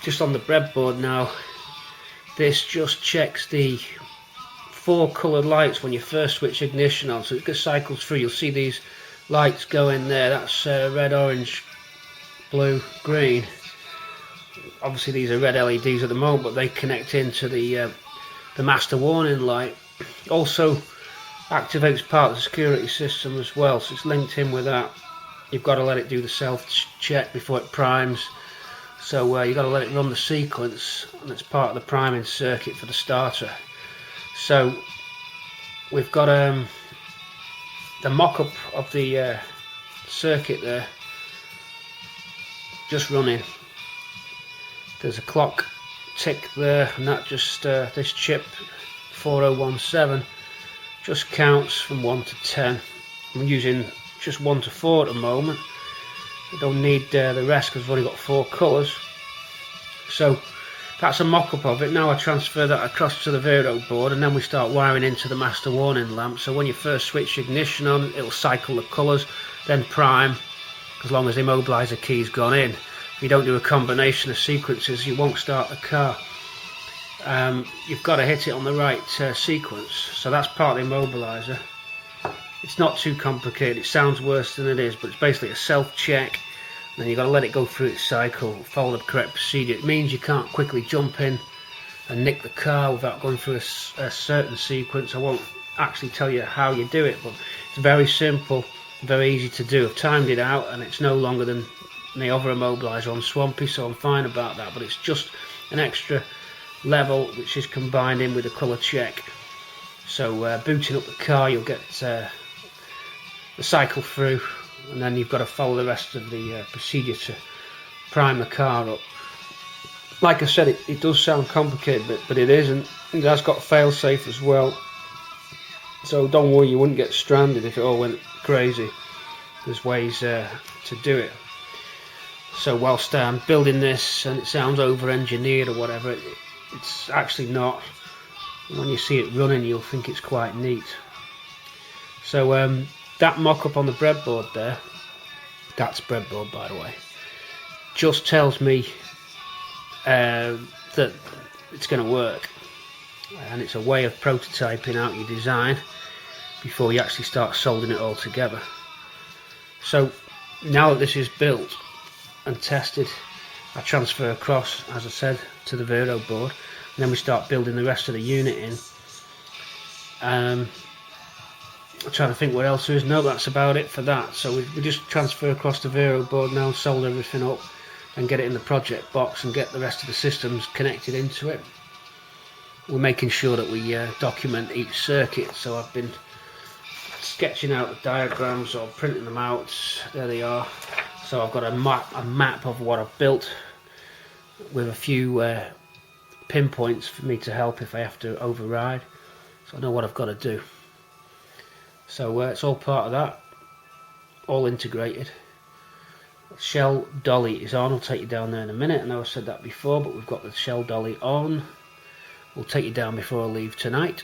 A: just on the breadboard now. This just checks the 4 coloured lights when you first switch ignition on, so it just cycles through. You'll see these lights go in there. That's red, orange, blue, green. Obviously these are red LEDs at the moment, but they connect into the master warning light. Also activates part of the security system as well, so it's linked in with that. You've got to let it do the self check before it primes. So you've got to let it run the sequence, and it's part of the priming circuit for the starter. So we've got the mock-up of the circuit there just running. There's a clock tick there, and that just this chip 4017 just counts from 1 to 10. I'm using just 1 to 4 at the moment. I don't need the rest because we've only got 4 colours. So that's a mock-up of it. Now I transfer that across to the Vero board, and then we start wiring into the master warning lamp. So when you first switch ignition on, it'll cycle the colours, then prime, as long as the immobiliser key's gone in. If you don't do a combination of sequences, you won't start the car. You've got to hit it on the right sequence. So that's part of the immobiliser. It's not too complicated. It sounds worse than it is, but it's basically a self-check. And then you've got to let it go through its cycle, follow the correct procedure. It means you can't quickly jump in and nick the car without going through a certain sequence. I won't actually tell you how you do it, but it's very simple, very easy to do. I've timed it out, and it's no longer than the other immobiliser on Swampy, so I'm fine about that. But it's just an extra level which is combined in with a colour check. So booting up the car, you'll get the cycle through, and then you've got to follow the rest of the procedure to prime the car up. Like I said, it does sound complicated, but it isn't. It has got fail-safe as well, so don't worry, you wouldn't get stranded if it all went crazy. There's ways to do it. So whilst I'm building this and it sounds over-engineered or whatever, it's actually not. When you see it running, you'll think it's quite neat. So that mock-up on the breadboard there, that's breadboard by the way, just tells me that it's going to work, and it's a way of prototyping out your design before you actually start soldering it all together. So now that this is built and tested, I transfer across, as I said, to the Vero board, and then we start building the rest of the unit in. I'm trying to think what else there is. No, that's about it for that. So we just transfer across the Vero board now, solder everything up, and get it in the project box and get the rest of the systems connected into it. We're making sure that we document each circuit, so I've been sketching out the diagrams or printing them out. There they are. So I've got a map of what I've built with a few pinpoints for me to help if I have to override, so I know what I've got to do. So it's all part of that, all integrated. Shell Dolly is on. I'll take you down there in a minute. I know I said that before, but we've got the Shell Dolly on. We'll take you down before I leave tonight.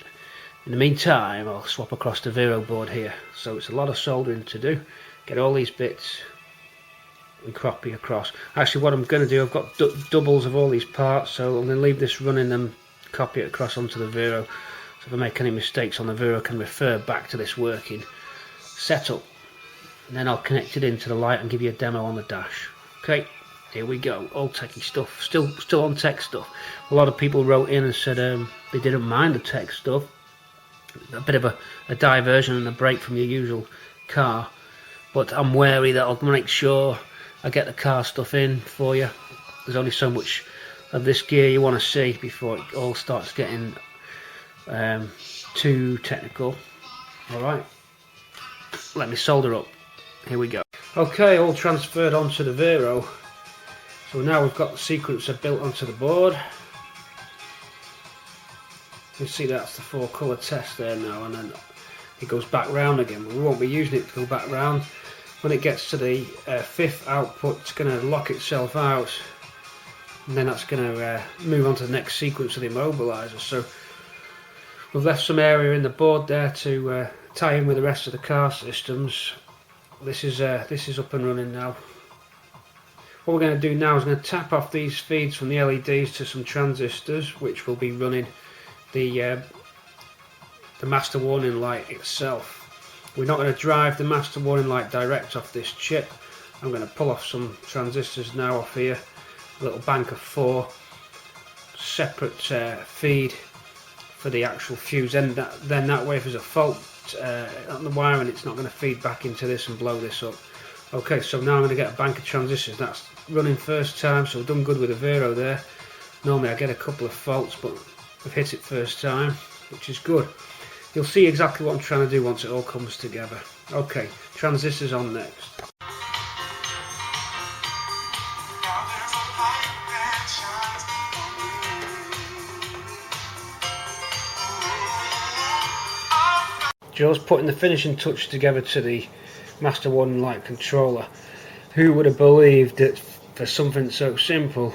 A: In the meantime, I'll swap across the Vero board here. So it's a lot of soldering to do. Get all these bits and copy across. Actually, what I'm going to do, I've got doubles of all these parts, so I'm going to leave this running and copy it across onto the Vero. So if I make any mistakes on the Vero, I can refer back to this working setup, and then I'll connect it into the light and give you a demo on the dash. Okay, here we go. All techie stuff, still on tech stuff. A lot of people wrote in and said they didn't mind the tech stuff. A bit of a diversion and a break from your usual car, but I'm wary that I'll make sure I get the car stuff in for you. There's only so much of this gear you want to see before it all starts getting too technical. Alright, let me solder up. Here we go. Okay, all transferred onto the Vero. So now we've got the sequencer built onto the board. You see that's the 4 colour test there now, and then it goes back round again. We won't be using it to go back round. When it gets to the 5th output, it's going to lock itself out and then that's going to move on to the next sequence of the immobiliser. So we've left some area in the board there to tie in with the rest of the car systems. This is up and running now. What we're going to do now is going to tap off these feeds from the LEDs to some transistors, which will be running the master warning light itself. We're not going to drive the master warning light direct off this chip. I'm going to pull off some transistors now off here, a little bank of 4, separate feed for the actual fuse. Then that way, if there's a fault on the wiring, it's not going to feed back into this and blow this up. Okay, so now I'm going to get a bank of transistors. That's running first time, so I've done good with the Vero there. Normally I get a couple of faults, but I've hit it first time, which is good. You'll see exactly what I'm trying to do once it all comes together. Okay, transistors on next. Joe's putting the finishing touch together to the master warning light controller. Who would have believed that for something so simple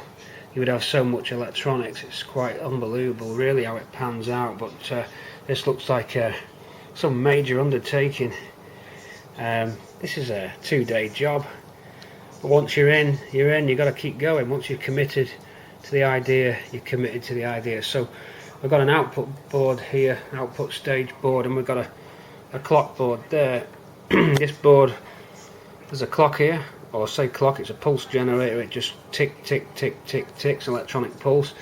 A: you would have so much electronics? It's quite unbelievable really how it pans out, but this looks like some major undertaking. This is a 2-day job, but once you're in, you've got to keep going. Once you're committed to the idea, you're committed to the idea. So we've got an output board here, output stage board, and we've got a clock board there. This board, there's a clock here, or say clock, it's a pulse generator. It just tick tick tick tick ticks, electronic pulse.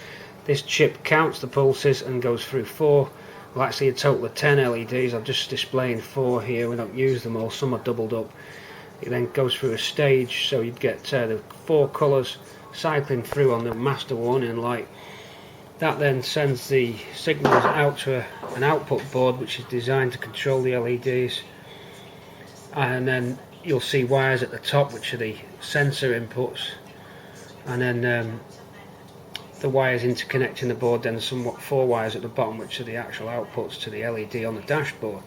A: This chip counts the pulses and goes through 4, well actually a total of 10 LEDs. I'm just displaying 4 here, we don't use them all, some are doubled up. It then goes through a stage, so you'd get the 4 colours cycling through on the master warning light. That then sends the signals out to an output board which is designed to control the LEDs, and then you'll see wires at the top which are the sensor inputs, and then the wires interconnecting the board, then somewhat 4 wires at the bottom which are the actual outputs to the LED on the dashboard.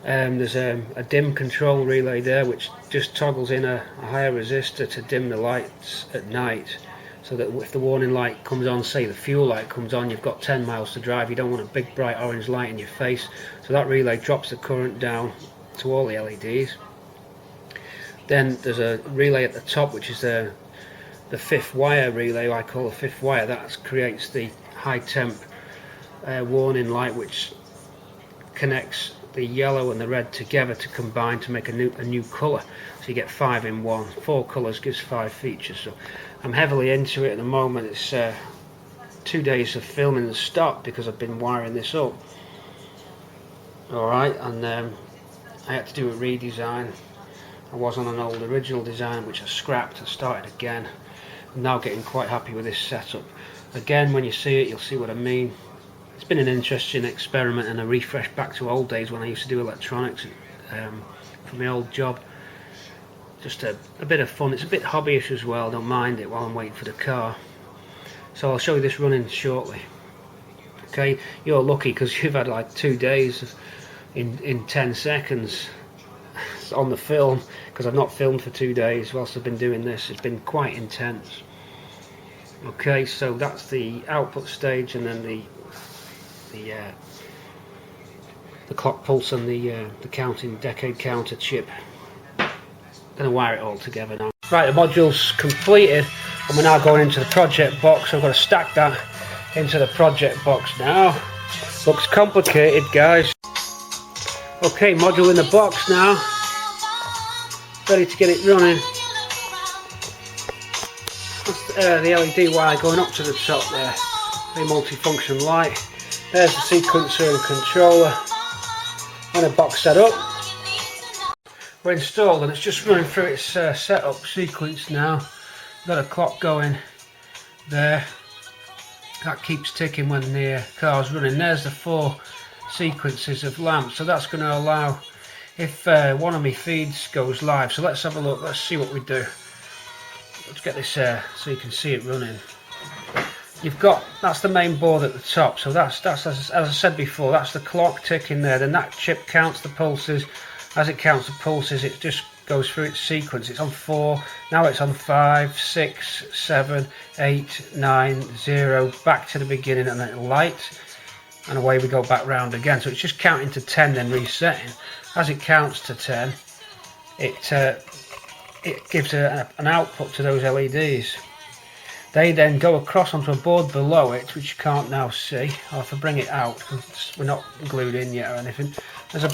A: There's a dim control relay there which just toggles in a higher resistor to dim the lights at night, so that if the warning light comes on, say the fuel light comes on, you've got 10 miles to drive, you don't want a big bright orange light in your face, so that relay drops the current down to all the LEDs. Then there's a relay at the top which is the 5th wire relay, I call the 5th wire. That creates the high temp warning light which connects the yellow and the red together to combine to make a new colour. So you get 5 in 1. 4 colours gives 5 features. So I'm heavily into it at the moment. It's 2 days of filming and stop because I've been wiring this up. Alright, and I had to do a redesign. I was on an old original design which I scrapped and started again. I'm now getting quite happy with this setup. Again, when you see it, you'll see what I mean. It's been an interesting experiment and a refresh back to old days when I used to do electronics for my old job. Just a bit of fun. It's a bit hobbyish as well, don't mind it while I'm waiting for the car. So I'll show you this running shortly. Okay, you're lucky because you've had like 2 days in 10 seconds on the film, because I've not filmed for 2 days whilst I've been doing this. It's been quite intense. Okay, so that's the output stage, and then the clock pulse and the counting decade counter chip. Gonna wire it all together now. Right, the module's completed and we're now going into the project box. So I've got to stack that into the project box now. Looks complicated, guys. Okay, module in the box now. Ready to get it running. That's the LED wire going up to the top there. The multifunction light. There's the sequencer and controller. And a box set up. We're installed and it's just running through its setup sequence now. Got a clock going there. That keeps ticking when the car's running. There's the 4 sequences of lamps. So that's going to allow if one of my feeds goes live. So let's have a look. Let's see what we do. Let's get this so you can see it running. You've got, that's the main board at the top. So that's as I said before, that's the clock ticking there. Then that chip counts the pulses As it counts the pulses, it just goes through its sequence. It's on 4, now it's on 5, 6, 7, 8, 9, 0, back to the beginning, and then light, and away we go back round again. So it's just counting to 10, then resetting. As it counts to 10, it gives an output to those LEDs. They then go across onto a board below it, which you can't now see. I'll have to bring it out because we're not glued in yet or anything. There's a,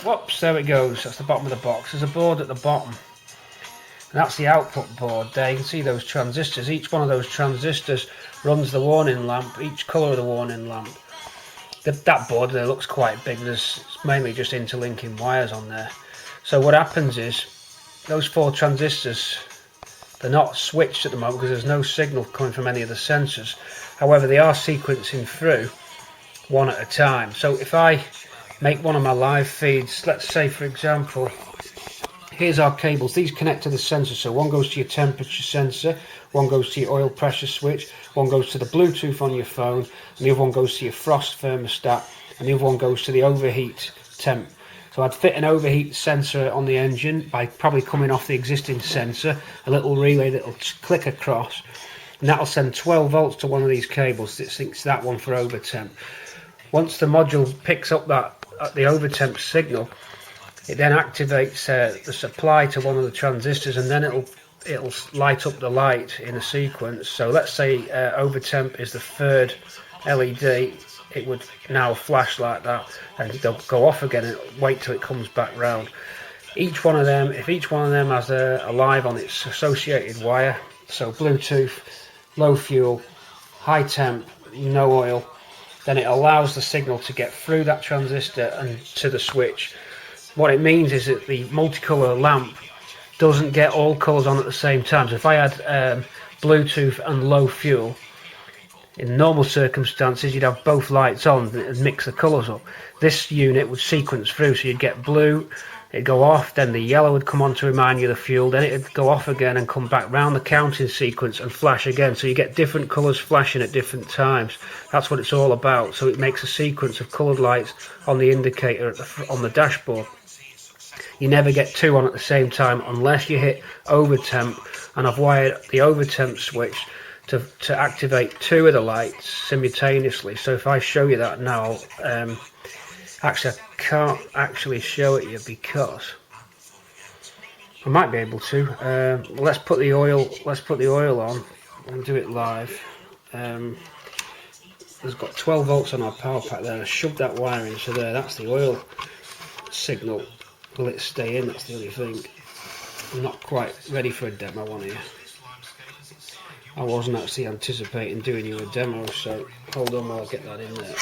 A: whoops, there it goes. That's the bottom of the box. There's a board at the bottom, and that's the output board there. You can see those transistors. Each one of those transistors runs the warning lamp, each colour of the warning lamp. That board there looks quite big. There's mainly just interlinking wires on there. So what happens is those 4 transistors, they're not switched at the moment because there's no signal coming from any of the sensors. However, they are sequencing through one at a time. So if I make one of my live feeds, let's say for example, here's our cables. These connect to the sensor. So one goes to your temperature sensor, one goes to your oil pressure switch, one goes to the Bluetooth on your phone, and the other one goes to your frost thermostat, and the other one goes to the overheat temp. So I'd fit an overheat sensor on the engine by probably coming off the existing sensor, a little relay that'll click across, and that'll send 12 volts to one of these cables. It thinks that one for over temp. Once the module picks up the over temp signal, it then activates the supply to one of the transistors, and then it'll light up the light in a sequence. So let's say over temp is the 3rd LED. It would now flash like that, and they'll go off again and wait till it comes back round. Each one of them, if each one of them has a live on its associated wire, so Bluetooth, low fuel, high temp, no oil, then it allows the signal to get through that transistor and to the switch. What it means is that the multicolour lamp doesn't get all colours on at the same time. So if I had Bluetooth and low fuel, in normal circumstances you'd have both lights on and mix the colours up. This unit would sequence through, so you'd get blue, it'd go off, then the yellow would come on to remind you of the fuel, then it'd go off again and come back round the counting sequence and flash again. So you get different colours flashing at different times. That's what it's all about. So it makes a sequence of coloured lights on the indicator on the dashboard. You never get 2 on at the same time unless you hit over temp, and I've wired the over temp switch to activate 2 of the lights simultaneously. So if I show you that now, actually I can't actually show it you because I might be able to. Let's put the oil on and do it live. There's got 12 volts on our power pack there. I shoved that wire into there. That's the oil signal. Will it stay in? That's the only thing. I'm not quite ready for a demo on here. I wasn't actually anticipating doing you a demo, so hold on while I get that in there.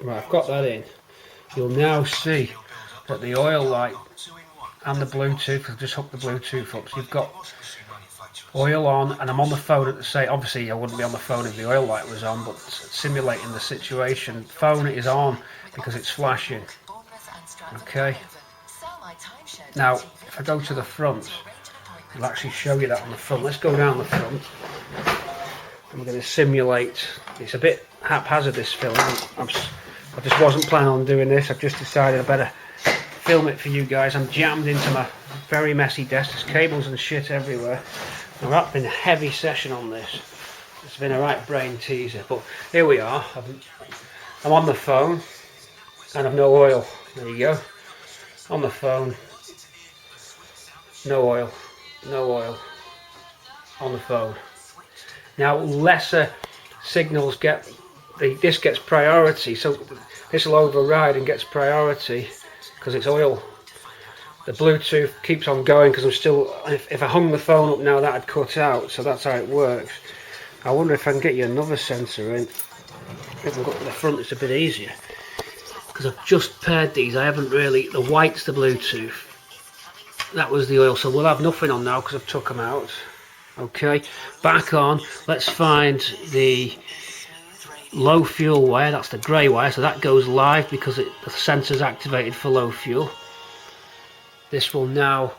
A: Right, I've got that in. You'll now see that the oil light and the Bluetooth, I've just hooked the Bluetooth up, so you've got oil on, and I'm on the phone at the same. Obviously I wouldn't be on the phone if the oil light was on, but simulating the situation, phone is on because it's flashing. Okay, now if I go to the front, I'll actually show you that on the front. Let's go down the front, and we're going to simulate. It's a bit haphazard, this film. I just wasn't planning on doing this. I've just decided I better film it for you guys. I'm jammed into my very messy desk. There's cables and shit everywhere. Now, that's been a heavy session on this. It's been a right brain teaser, but here we are. I'm on the phone and I've no oil. There you go. On the phone, no oil, no oil. On the phone. Now lesser signals this gets priority, so this will override and gets priority because it's oil. The Bluetooth keeps on going because I'm still, if I hung the phone up now that'd cut out, so that's how it works. I wonder if I can get you another sensor in. If I go to the front it's a bit easier because I've just paired these. I haven't really, the white's the Bluetooth, that was the oil, so we'll have nothing on now because I've took them out. Okay, back on. Let's find the low fuel wire. That's the grey wire, so that goes live because the sensor's activated for low fuel. This will now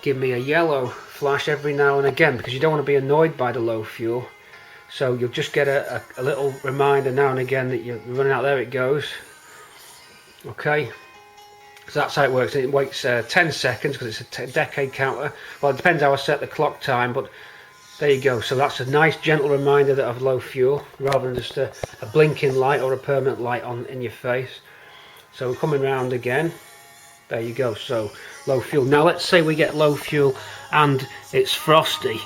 A: give me a yellow flash every now and again because you don't want to be annoyed by the low fuel. So you'll just get a little reminder now and again that you're running out. There it goes. Okay, so that's how it works. It waits 10 seconds because it's a decade counter. Well, it depends how I set the clock time, but there you go. So that's a nice gentle reminder that I've low fuel, rather than just a blinking light or a permanent light on in your face. So we're coming round again. There you go. So low fuel. Now let's say we get low fuel and it's frosty,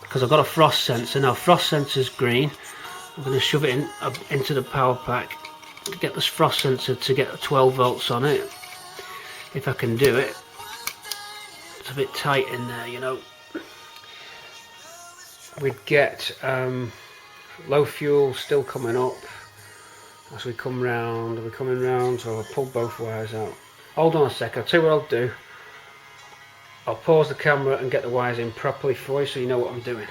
A: because I've got a frost sensor. Now frost sensor's green. I'm going to shove it into the power pack to get this frost sensor to get 12 volts on it, if I can do it. It's a bit tight in there, you know. We'd get low fuel still coming up as we come round. We're coming round, so I'll pull both wires out. Hold on a sec, I'll tell you what I'll do. I'll pause the camera and get the wires in properly for you so you know what I'm doing.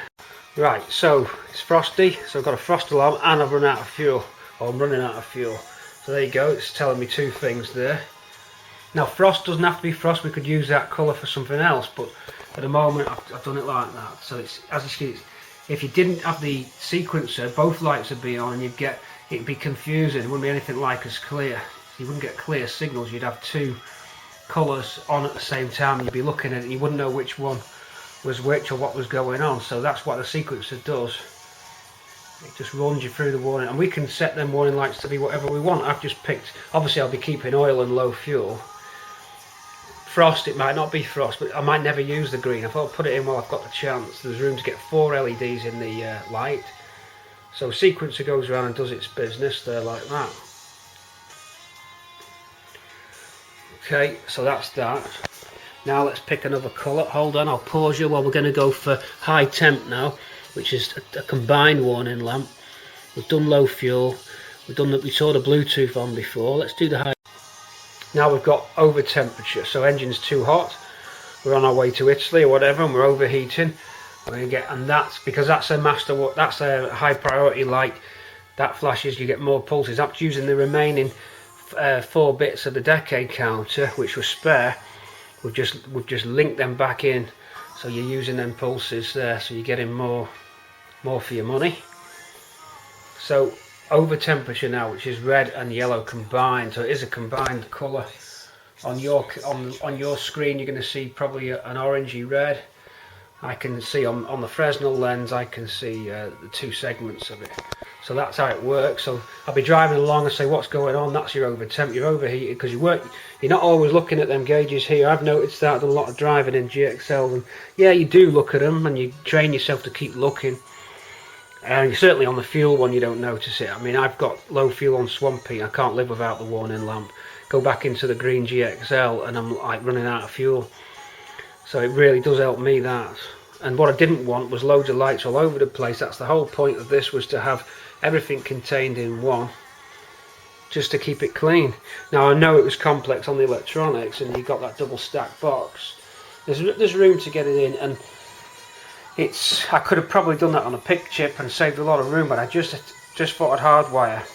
A: Right, so it's frosty, so I've got a frost alarm and I've run out of fuel, or I'm running out of fuel. So there you go, it's telling me two things there. Now frost doesn't have to be frost, we could use that colour for something else, but at the moment I've done it like that. So it's, as you see, if you didn't have the sequencer, both lights would be on and it'd be confusing, it wouldn't be anything like as clear. You wouldn't get clear signals, you'd have two colours on at the same time, you'd be looking at it, you wouldn't know which one was which or what was going on. So that's what the sequencer does. It just runs you through the warning, and we can set them warning lights to be whatever we want. I've just picked, obviously I'll be keeping oil and low fuel. Frost, it might not be frost, but I might never use the green. I thought I'd put it in while I've got the chance. There's room to get 4 LEDs in the light. So sequencer goes around and does its business there like that. Okay, so that's that. Now let's pick another colour. Hold on, I'll pause you while we're going to go for high temp now, which is a combined warning lamp. We've done low fuel. We saw the Bluetooth on before. Let's do the high. Now we've got over temperature, so engine's too hot. We're on our way to Italy or whatever, and we're overheating. We're going to get, and that's because that's a that's a high priority light. That flashes, you get more pulses. That's using the remaining 4 bits of the decade counter, which was spare. We've just linked them back in, so you're using them pulses there, so you're getting more for your money. So over temperature now, which is red and yellow combined, so it is a combined colour. On your screen you're going to see probably an orangey red. I can see on the Fresnel lens, I can see the 2 segments of it. So that's how it works. So I'll be driving along and say, what's going on? That's your over temp, you're overheated, because you're not always looking at them gauges here. I've noticed that. I've done a lot of driving in GXLs, and yeah, you do look at them and you train yourself to keep looking. And certainly on the fuel one you don't notice it. I mean, I've got low fuel on Swampy, I can't live without the warning lamp. Go back into the green GXL and I'm like running out of fuel. So it really does help me, that. And what I didn't want was loads of lights all over the place. That's the whole point of this, was to have everything contained in one, just to keep it clean. Now I know it was complex on the electronics and you got that double stack box. There's room to get it in, and I could have probably done that on a pick chip and saved a lot of room, but I just thought I'd hardwire.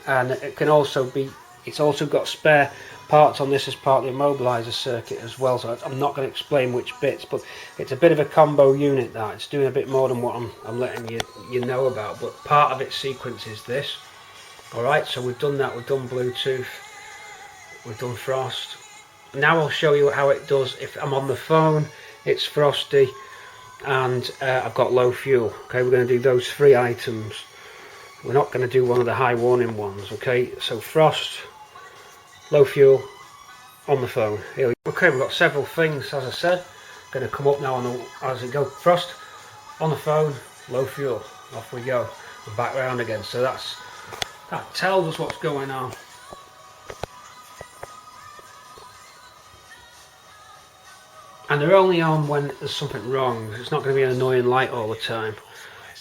A: And it can also be, it's also got spare parts on this as part of the immobiliser circuit as well, so I'm not going to explain which bits, but it's a bit of a combo unit that. It's doing a bit more than what I'm letting you know about, but part of its sequence is this. Alright, so we've done that, we've done Bluetooth, we've done frost. Now I'll show you how it does if I'm on the phone, it's frosty, and I've got low fuel. Okay, we're going to do those 3 items. We're not going to do one of the high warning ones. Okay, so frost, low fuel, on the phone. Here we go. Okay, we've got several things, as I said, going to come up now as we go. Frost, on the phone, low fuel, off we go, and back round again. So that tells us what's going on. And they're only on when there's something wrong. It's not going to be an annoying light all the time.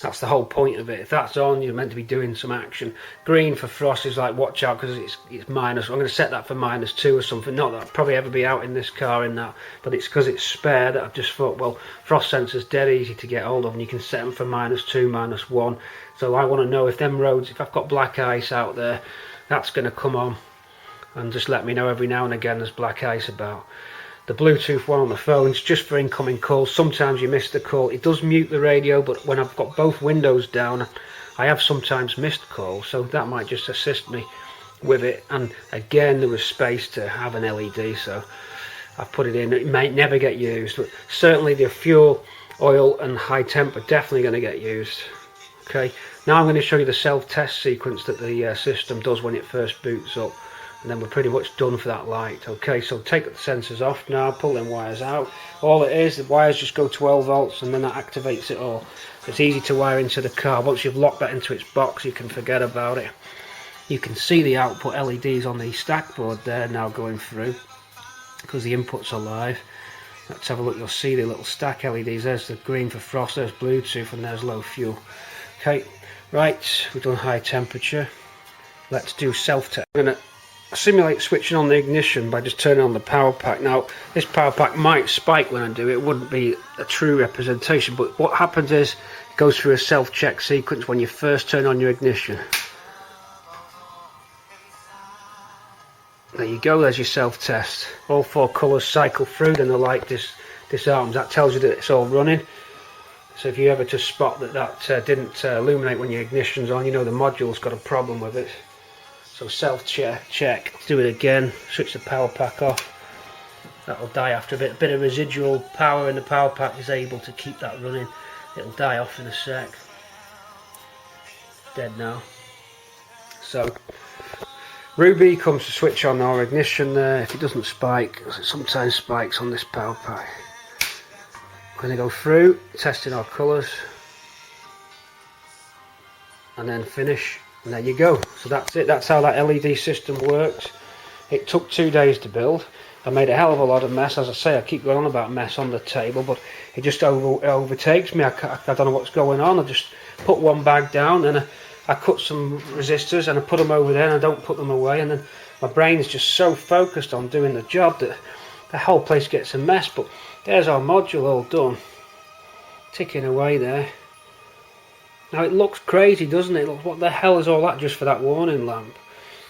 A: That's the whole point of it. If that's on, you're meant to be doing some action. Green for frost is like, watch out, because it's minus. I'm going to set that for -2 or something. Not that I'll probably ever be out in this car in that, but it's because it's spare that I've just thought, well, frost sensor's dead easy to get hold of, and you can set them for -2, -1. So I want to know if them roads, if I've got black ice out there, that's going to come on, and just let me know every now and again there's black ice about. The Bluetooth one on the phone is just for incoming calls. Sometimes you miss the call. It does mute the radio, but when I've got both windows down, I have sometimes missed calls, so that might just assist me with it, and again there was space to have an LED, so I've put it in. It might never get used, but certainly the fuel, oil and high temp are definitely going to get used. Okay, now I'm going to show you the self-test sequence that the system does when it first boots up, and then we're pretty much done for that light. Okay, so take the sensors off now, pull them wires out. All it is, the wires just go 12 volts and then that activates it all. It's easy to wire into the car. Once you've locked that into its box, you can forget about it. You can see the output LEDs on the stack board there now going through, because the inputs are live. Let's have a look. You'll see the little stack LEDs. There's the green for frost, there's Bluetooth, and there's low fuel. Okay, right, we've done high temperature. Let's do self-test. I'm going to simulate switching on the ignition by just turning on the power pack. Now this power pack might spike when I do it. It wouldn't be a true representation, but what happens is it goes through a self-check sequence when you first turn on your ignition. There you go, there's your self-test. All 4 colours cycle through, then the light disarms. That tells you that it's all running. So if you ever just spot that didn't illuminate when your ignition's on, you know the module's got a problem with it. So self-check, do it again, switch the power pack off. That'll die after a bit of residual power in the power pack is able to keep that running. It'll die off in a sec. Dead now. So Ruby comes to switch on our ignition there. If it doesn't spike, it sometimes spikes on this power pack. We're going to go through, testing our colours, and then finish. And there you go. So that's it. That's how that LED system works. It took 2 days to build. I made a hell of a lot of mess. As I say, I keep going on about mess on the table, but it just overtakes me. I don't know what's going on. I just put one bag down and I cut some resistors and I put them over there and I don't put them away. And then my brain is just so focused on doing the job that the whole place gets a mess. But there's our module all done. Ticking away there. Now it looks crazy, doesn't it? Look, what the hell is all that just for that warning lamp?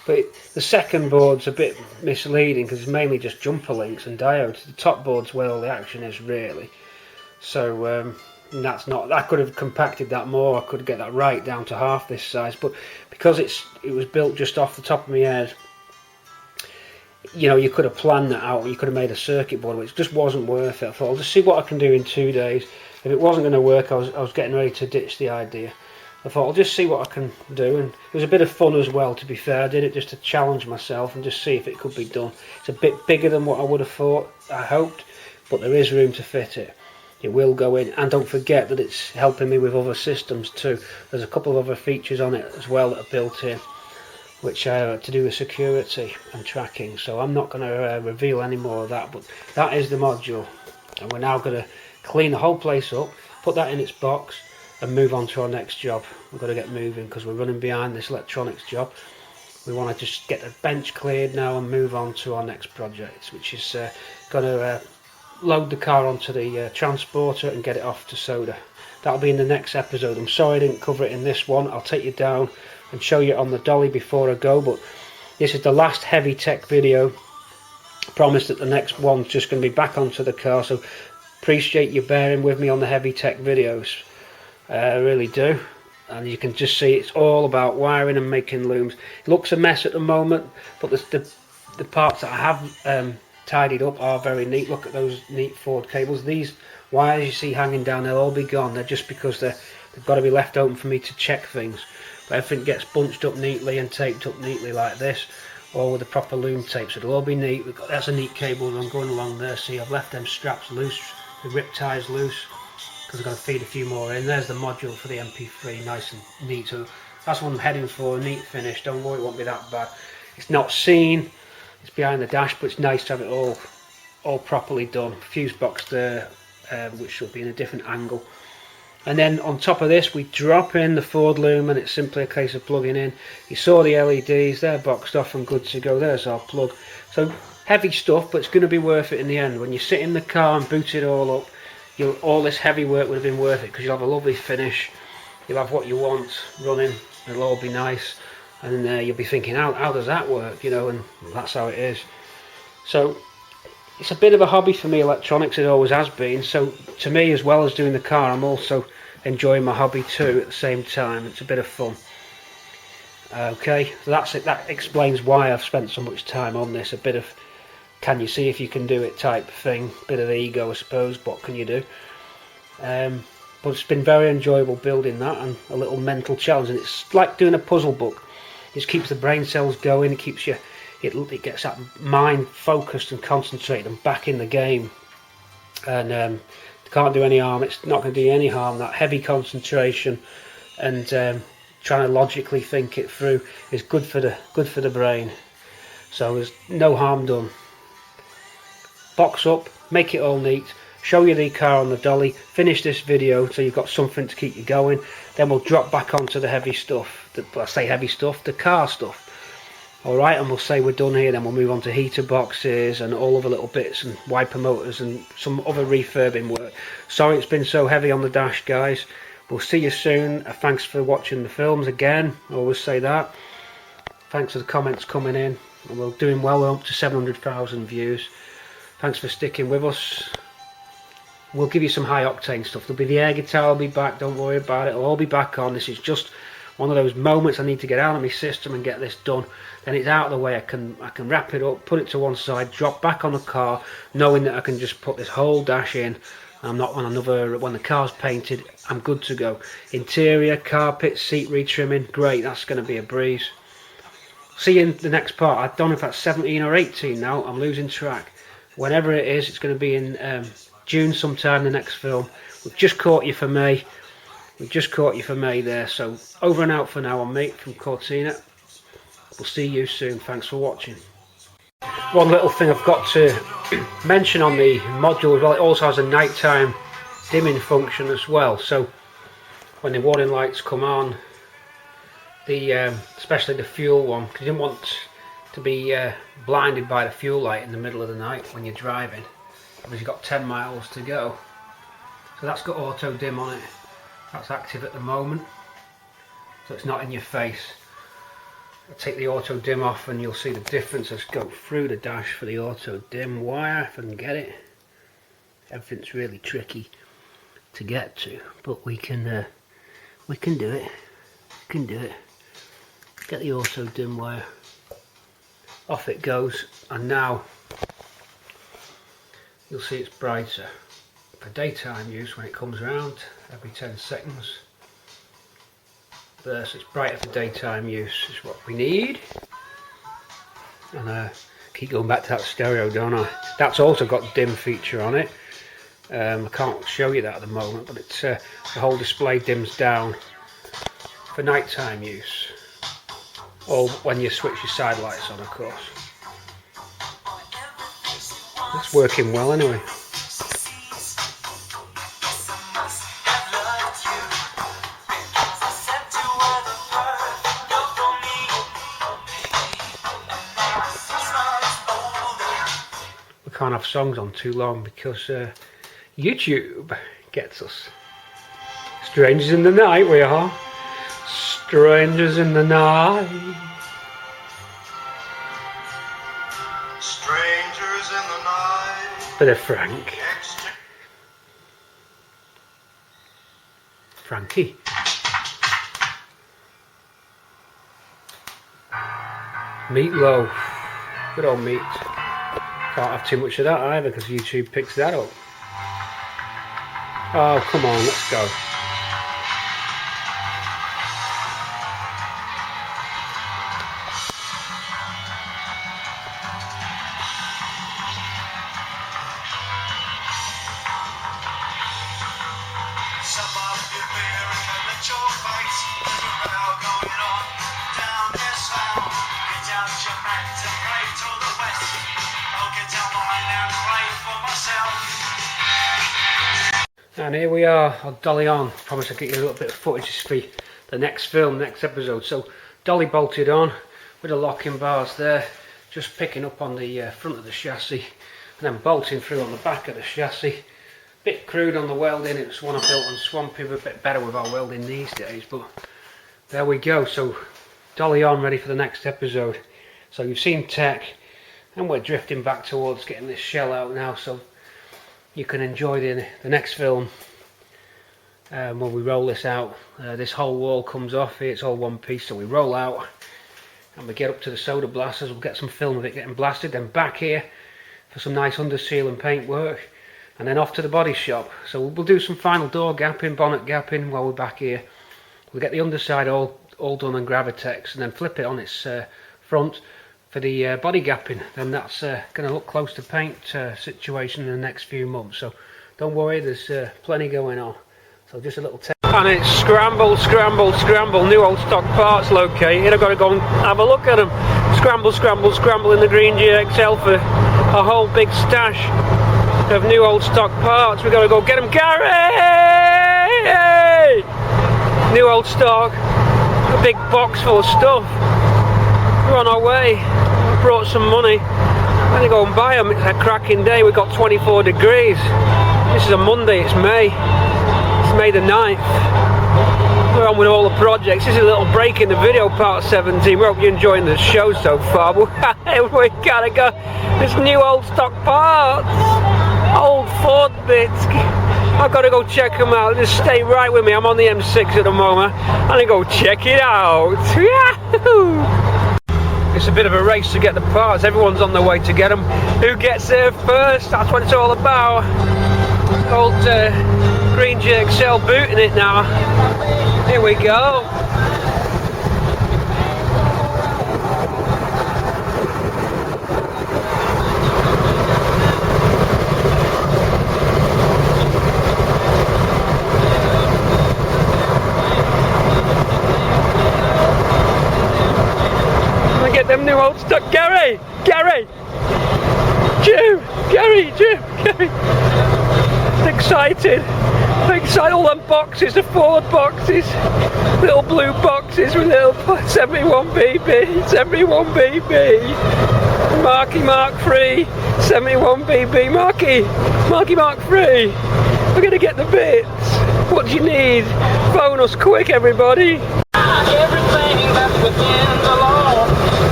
A: But the second board's a bit misleading because it's mainly just jumper links and diodes. The top board's where all the action is really. So that's not. I could have compacted that more. I could get that right down to half this size. But because it was built just off the top of my head, you know, you could have planned that out. You could have made a circuit board, which just wasn't worth it. I thought I'll just see what I can do in 2 days. If it wasn't going to work, I was getting ready to ditch the idea. I thought I'll just see what I can do, and it was a bit of fun as well, to be fair. I did it just to challenge myself and just see if it could be done. It's a bit bigger than what I would have thought, I hoped, but there is room to fit it. It will go in, and don't forget that it's helping me with other systems too. There's a couple of other features on it as well that are built in, which are to do with security and tracking, so I'm not going to reveal any more of that, but that is the module, and we're now going to clean the whole place up, put that in its box and move on to our next job. We've got to get moving because we're running behind this electronics job. We want to just get the bench cleared now and move on to our next project, which is going to load the car onto the transporter and get it off to Soda. That'll be in the next episode. I'm sorry I didn't cover it in this one. I'll take you down and show you on the Dolly before I go, but this is the last heavy tech video. I promise that the next one's just going to be back onto the car, so appreciate you bearing with me on the heavy tech videos. I really do. And you can just see it's all about wiring and making looms. It looks a mess at the moment, but the parts that I have tidied up are very neat. Look at those neat Ford cables. These wires you see hanging down, they'll all be gone. They're just because they've got to be left open for me to check things. But everything gets bunched up neatly and taped up neatly like this, all with the proper loom tape, so it'll all be neat. That's a neat cable I'm going along there. See, I've left them straps loose, the rip ties loose, because I've got to feed a few more in. There's the module for the MP3, nice and neat. So that's what I'm heading for, a neat finish. Don't worry, it won't be that bad. It's not seen, it's behind the dash, but it's nice to have it all properly done. Fuse box there, which will be in a different angle. And then on top of this, we drop in the Ford loom, and it's simply a case of plugging in. You saw the LEDs, they're boxed off and good to go. There's our plug. So heavy stuff, but it's going to be worth it in the end. When you sit in the car and boot it all up, all this heavy work would have been worth it, because you'll have a lovely finish. You'll have what you want running. It'll all be nice. And then you'll be thinking, how does that work? You know, and that's how it is. So it's a bit of a hobby for me, electronics. It always has been. So to me, as well as doing the car, I'm also enjoying my hobby too at the same time. It's a bit of fun. Okay, so that's it. That explains why I've spent so much time on this. A bit of can you see if you can do it type thing, bit of ego I suppose, what can you do? But it's been very enjoyable building that, and a little mental challenge, and it's like doing a puzzle book. It keeps the brain cells going, it keeps you, it gets that mind focused and concentrated and back in the game, and it can't do any harm. It's not going to do any harm. That heavy concentration and trying to logically think it through is good for the brain. So there's no harm done. Box up, make it all neat, show you the car on the dolly, finish this video so you've got something to keep you going, then we'll drop back onto the heavy stuff, I say heavy stuff, the car stuff. Alright, and we'll say we're done here, then we'll move on to heater boxes and all other little bits and wiper motors and some other refurbing work. Sorry it's been so heavy on the dash, guys. We'll see you soon. Thanks for watching the films again, I always say that. Thanks for the comments coming in, and we're doing well, we're up to 700,000 views. Thanks for sticking with us. We'll give you some high octane stuff. There'll be the air guitar, will be back, don't worry about it, it'll all be back on. This is just one of those moments I need to get out of my system and get this done. Then it's out of the way, I can wrap it up, put it to one side, drop back on the car, knowing that I can just put this whole dash in. I'm not on another, when the car's painted, I'm good to go. Interior, carpet, seat retrimming, great, that's going to be a breeze. See you in the next part. I don't know if that's 17 or 18 now, I'm losing track. Whenever it is, it's going to be in June sometime, the next film. We've just caught you for May. We've just caught you for May there. So over and out for now. I'm Mate from Cortina. We'll see you soon. Thanks for watching. One little thing I've got to mention on the module as well, it also has a nighttime dimming function as well. So when the warning lights come on, the especially the fuel one, because you didn't want to be blinded by the fuel light in the middle of the night when you're driving, because you've got 10 miles to go. So that's got auto dim on it, that's active at the moment, so it's not in your face. I'll take the auto dim off and you'll see the difference. Let's go through the dash for the auto dim wire if I can get it. Everything's really tricky to get to, but we can do it. We can do it. Get the auto dim wire. Off it goes, and now you'll see it's brighter. For daytime use, when it comes around every 10 seconds. There, so it's brighter for daytime use, is what we need. And keep going back to that stereo, don't I? That's also got dim feature on it. I can't show you that at the moment, but it's the whole display dims down for nighttime use. Or when you switch your side lights on, of course. That's working well anyway. We can't have songs on too long because YouTube gets us. Strangers in the night we are. Strangers in the night.
C: Strangers in the night.
A: Bit of Frank. Frankie. Meatloaf. Good old meat. Can't have too much of that either because YouTube picks that up. Oh, come on, let's go. And here we are, I'll dolly on. Promise I'll get you a little bit of footage for the next film, next episode. So dolly bolted on with the locking bars there, just picking up on the front of the chassis and then bolting through on the back of the chassis. Bit crude on the welding, it's one I built on Swampy, we're a bit better with our welding these days, but there we go. So dolly on, ready for the next episode. So you've seen tech and we're drifting back towards getting this shell out now, so you can enjoy the next film when we roll this out, this whole wall comes off here. It's all one piece, so we roll out and we get up to the soda blasters. We'll get some film of it getting blasted, then back here for some nice under seal and paint work, and then off to the body shop. So we'll do some final door gapping, bonnet gapping while we're back here. We'll get the underside all done and Gravitex, and then flip it on its front for the body gapping. Then that's going to look close to paint situation in the next few months. So don't worry, there's plenty going on. So just a little test. And it's scramble, scramble, scramble. New old stock parts located. I've got to go and have a look at them. Scramble, scramble, scramble in the green GXL for a whole big stash of new old stock parts. We've got to go get them. Gary! New old stock. A big box full of stuff. We're on our way. Brought some money. I'm going to go and buy them. It's a cracking day. We've got 24 degrees. This is a Monday. It's May. It's May the 9th. We're on with all the projects. This is a little break in the video, part 17. We hope you're enjoying the show so far. We gotta go. This new old stock parts. Old Ford bits. I've got to go check them out. Just stay right with me. I'm on the M6 at the moment. I'm going to go check it out. Yahoo! It's a bit of a race to get the parts. Everyone's on their way to get them. Who gets there first? That's what it's all about. Old green GXL booting it now. Here we go. Get them new old stuff. Gary! Jim! Gary! Excited! All them boxes, the Ford boxes, little blue boxes with little 71BB, 71BB, Marky Mark 3, 71BB, Marky Mark 3. We're gonna get the bits. What do you need? Phone us quick, everybody.
D: Everything that's within the law.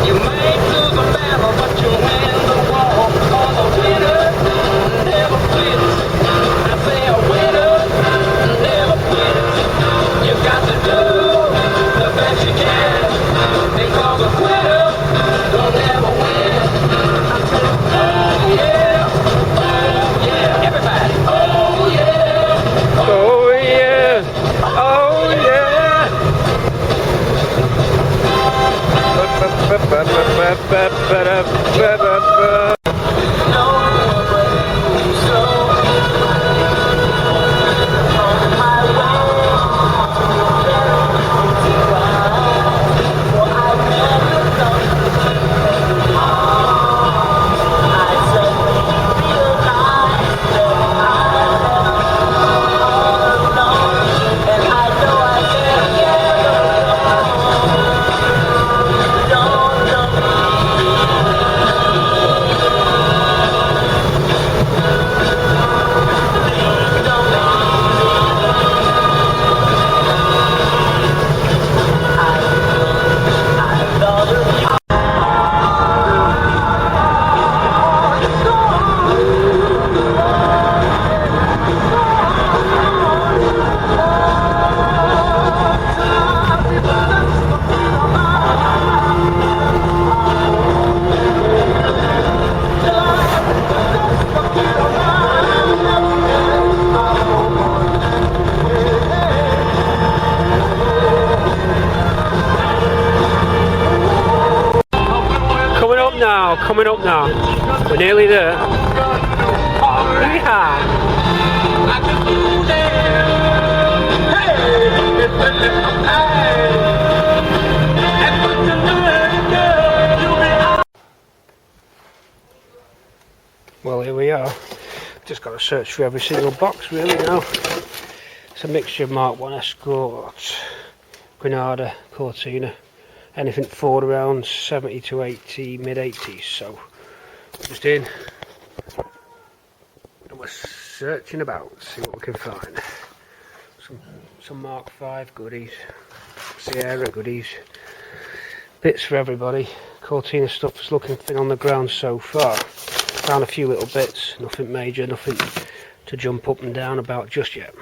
D: You may lose a battle, but you win the war. For the winner never quits. I say a winner never quits. You got to do the best you can, because a quitter will never win. I say, oh yeah, everybody, oh yeah,
A: Oh yeah, oh yeah. Coming up now. We're nearly there. Yeah. Well, here we are. Just got to search for every single box really now. It's a mixture of Mark 1 Escort, Granada, Cortina, anything Ford around 70 to 80, mid 80s. So just in and we're searching about, see what we can find. Some Mark 5 goodies, Sierra goodies, bits for everybody. Cortina stuff is looking thin on the ground so far. Found a few little bits, nothing major, nothing to jump up and down about just yet.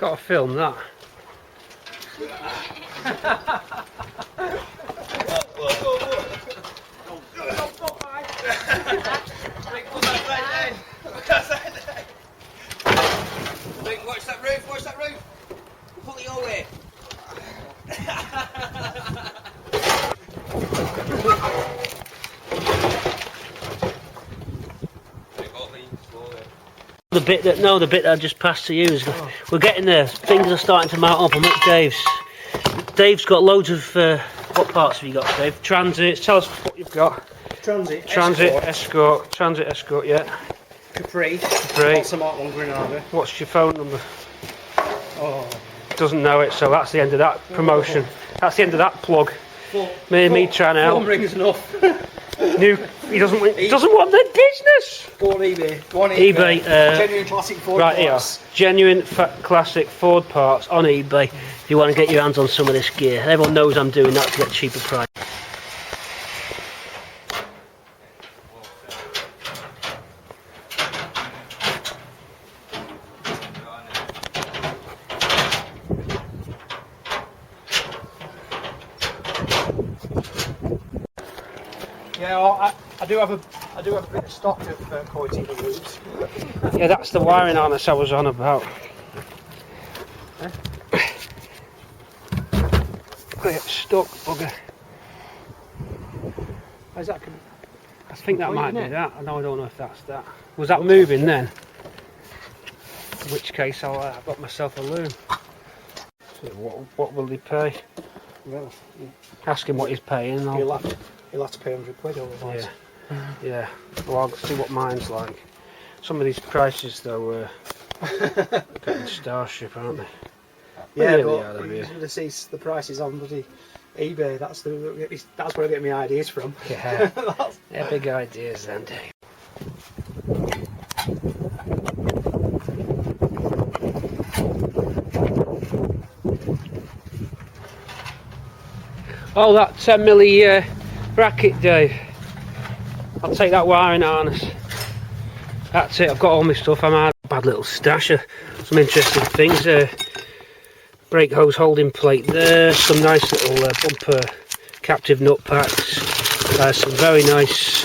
A: got to film that.
E: Watch that roof, watch that roof. Pull it your way.
A: The bit that I just passed to you is we're getting there. Things are starting to mount up. I'm at Dave's. Dave's got loads of what parts have you got, Dave? Transits. Tell us what you've got.
F: Transit,
A: Escort, yeah.
F: Capri.
A: What's
F: the Mark 1 Granada?
A: What's your phone number?
F: Oh.
A: Doesn't know it, so that's the end of that promotion. That's the end of that plug. Me trying to help.
F: 4 rings enough.
A: He doesn't want the business.
F: Go on eBay. Go on eBay. Genuine classic Ford
A: right
F: parts.
A: Here. Genuine classic Ford parts on eBay. If you want to get your hands on some of this gear. Everyone knows I'm doing that to get cheaper price.
F: Yeah, I do have a bit of stock of Cortina loops.
A: Yeah, that's the wiring harness I was on about. Get stuck, bugger.
F: Is that?
A: I think that might be that. No, I don't know if that's that. Was that moving then? In which case I've got myself a loom. So what will he pay?
F: Well,
A: Ask him what he's paying.
F: he'll have to pay 100 quid otherwise.
A: Yeah. Well, I'll see what mine's like. Some of these prices though are getting Starship, aren't they?
F: Yeah,
A: Really
F: but
A: are they,
F: you should see the prices on bloody eBay. That's where I get my ideas from.
A: Yeah. They're big ideas then, Dave. Oh, that 10 milli bracket, Dave. I'll take that wiring harness. That's it, I've got all my stuff. I'm a bad little stash of some interesting things. Brake hose holding plate there, some nice little bumper captive nut packs, some very nice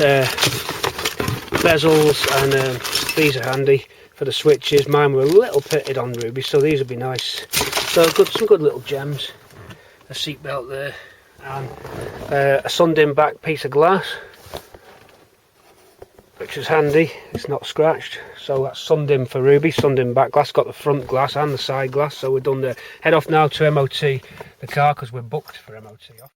A: bezels, and these are handy for the switches. Mine were a little pitted on ruby, so these would be nice. So some good little gems. A seat belt there, and a sundim back piece of glass, which is handy. It's not scratched, so that's sundim for ruby. Sundim back glass, got the front glass and the side glass. So we're done there. Head off now to MOT the car because we're booked for MOT off.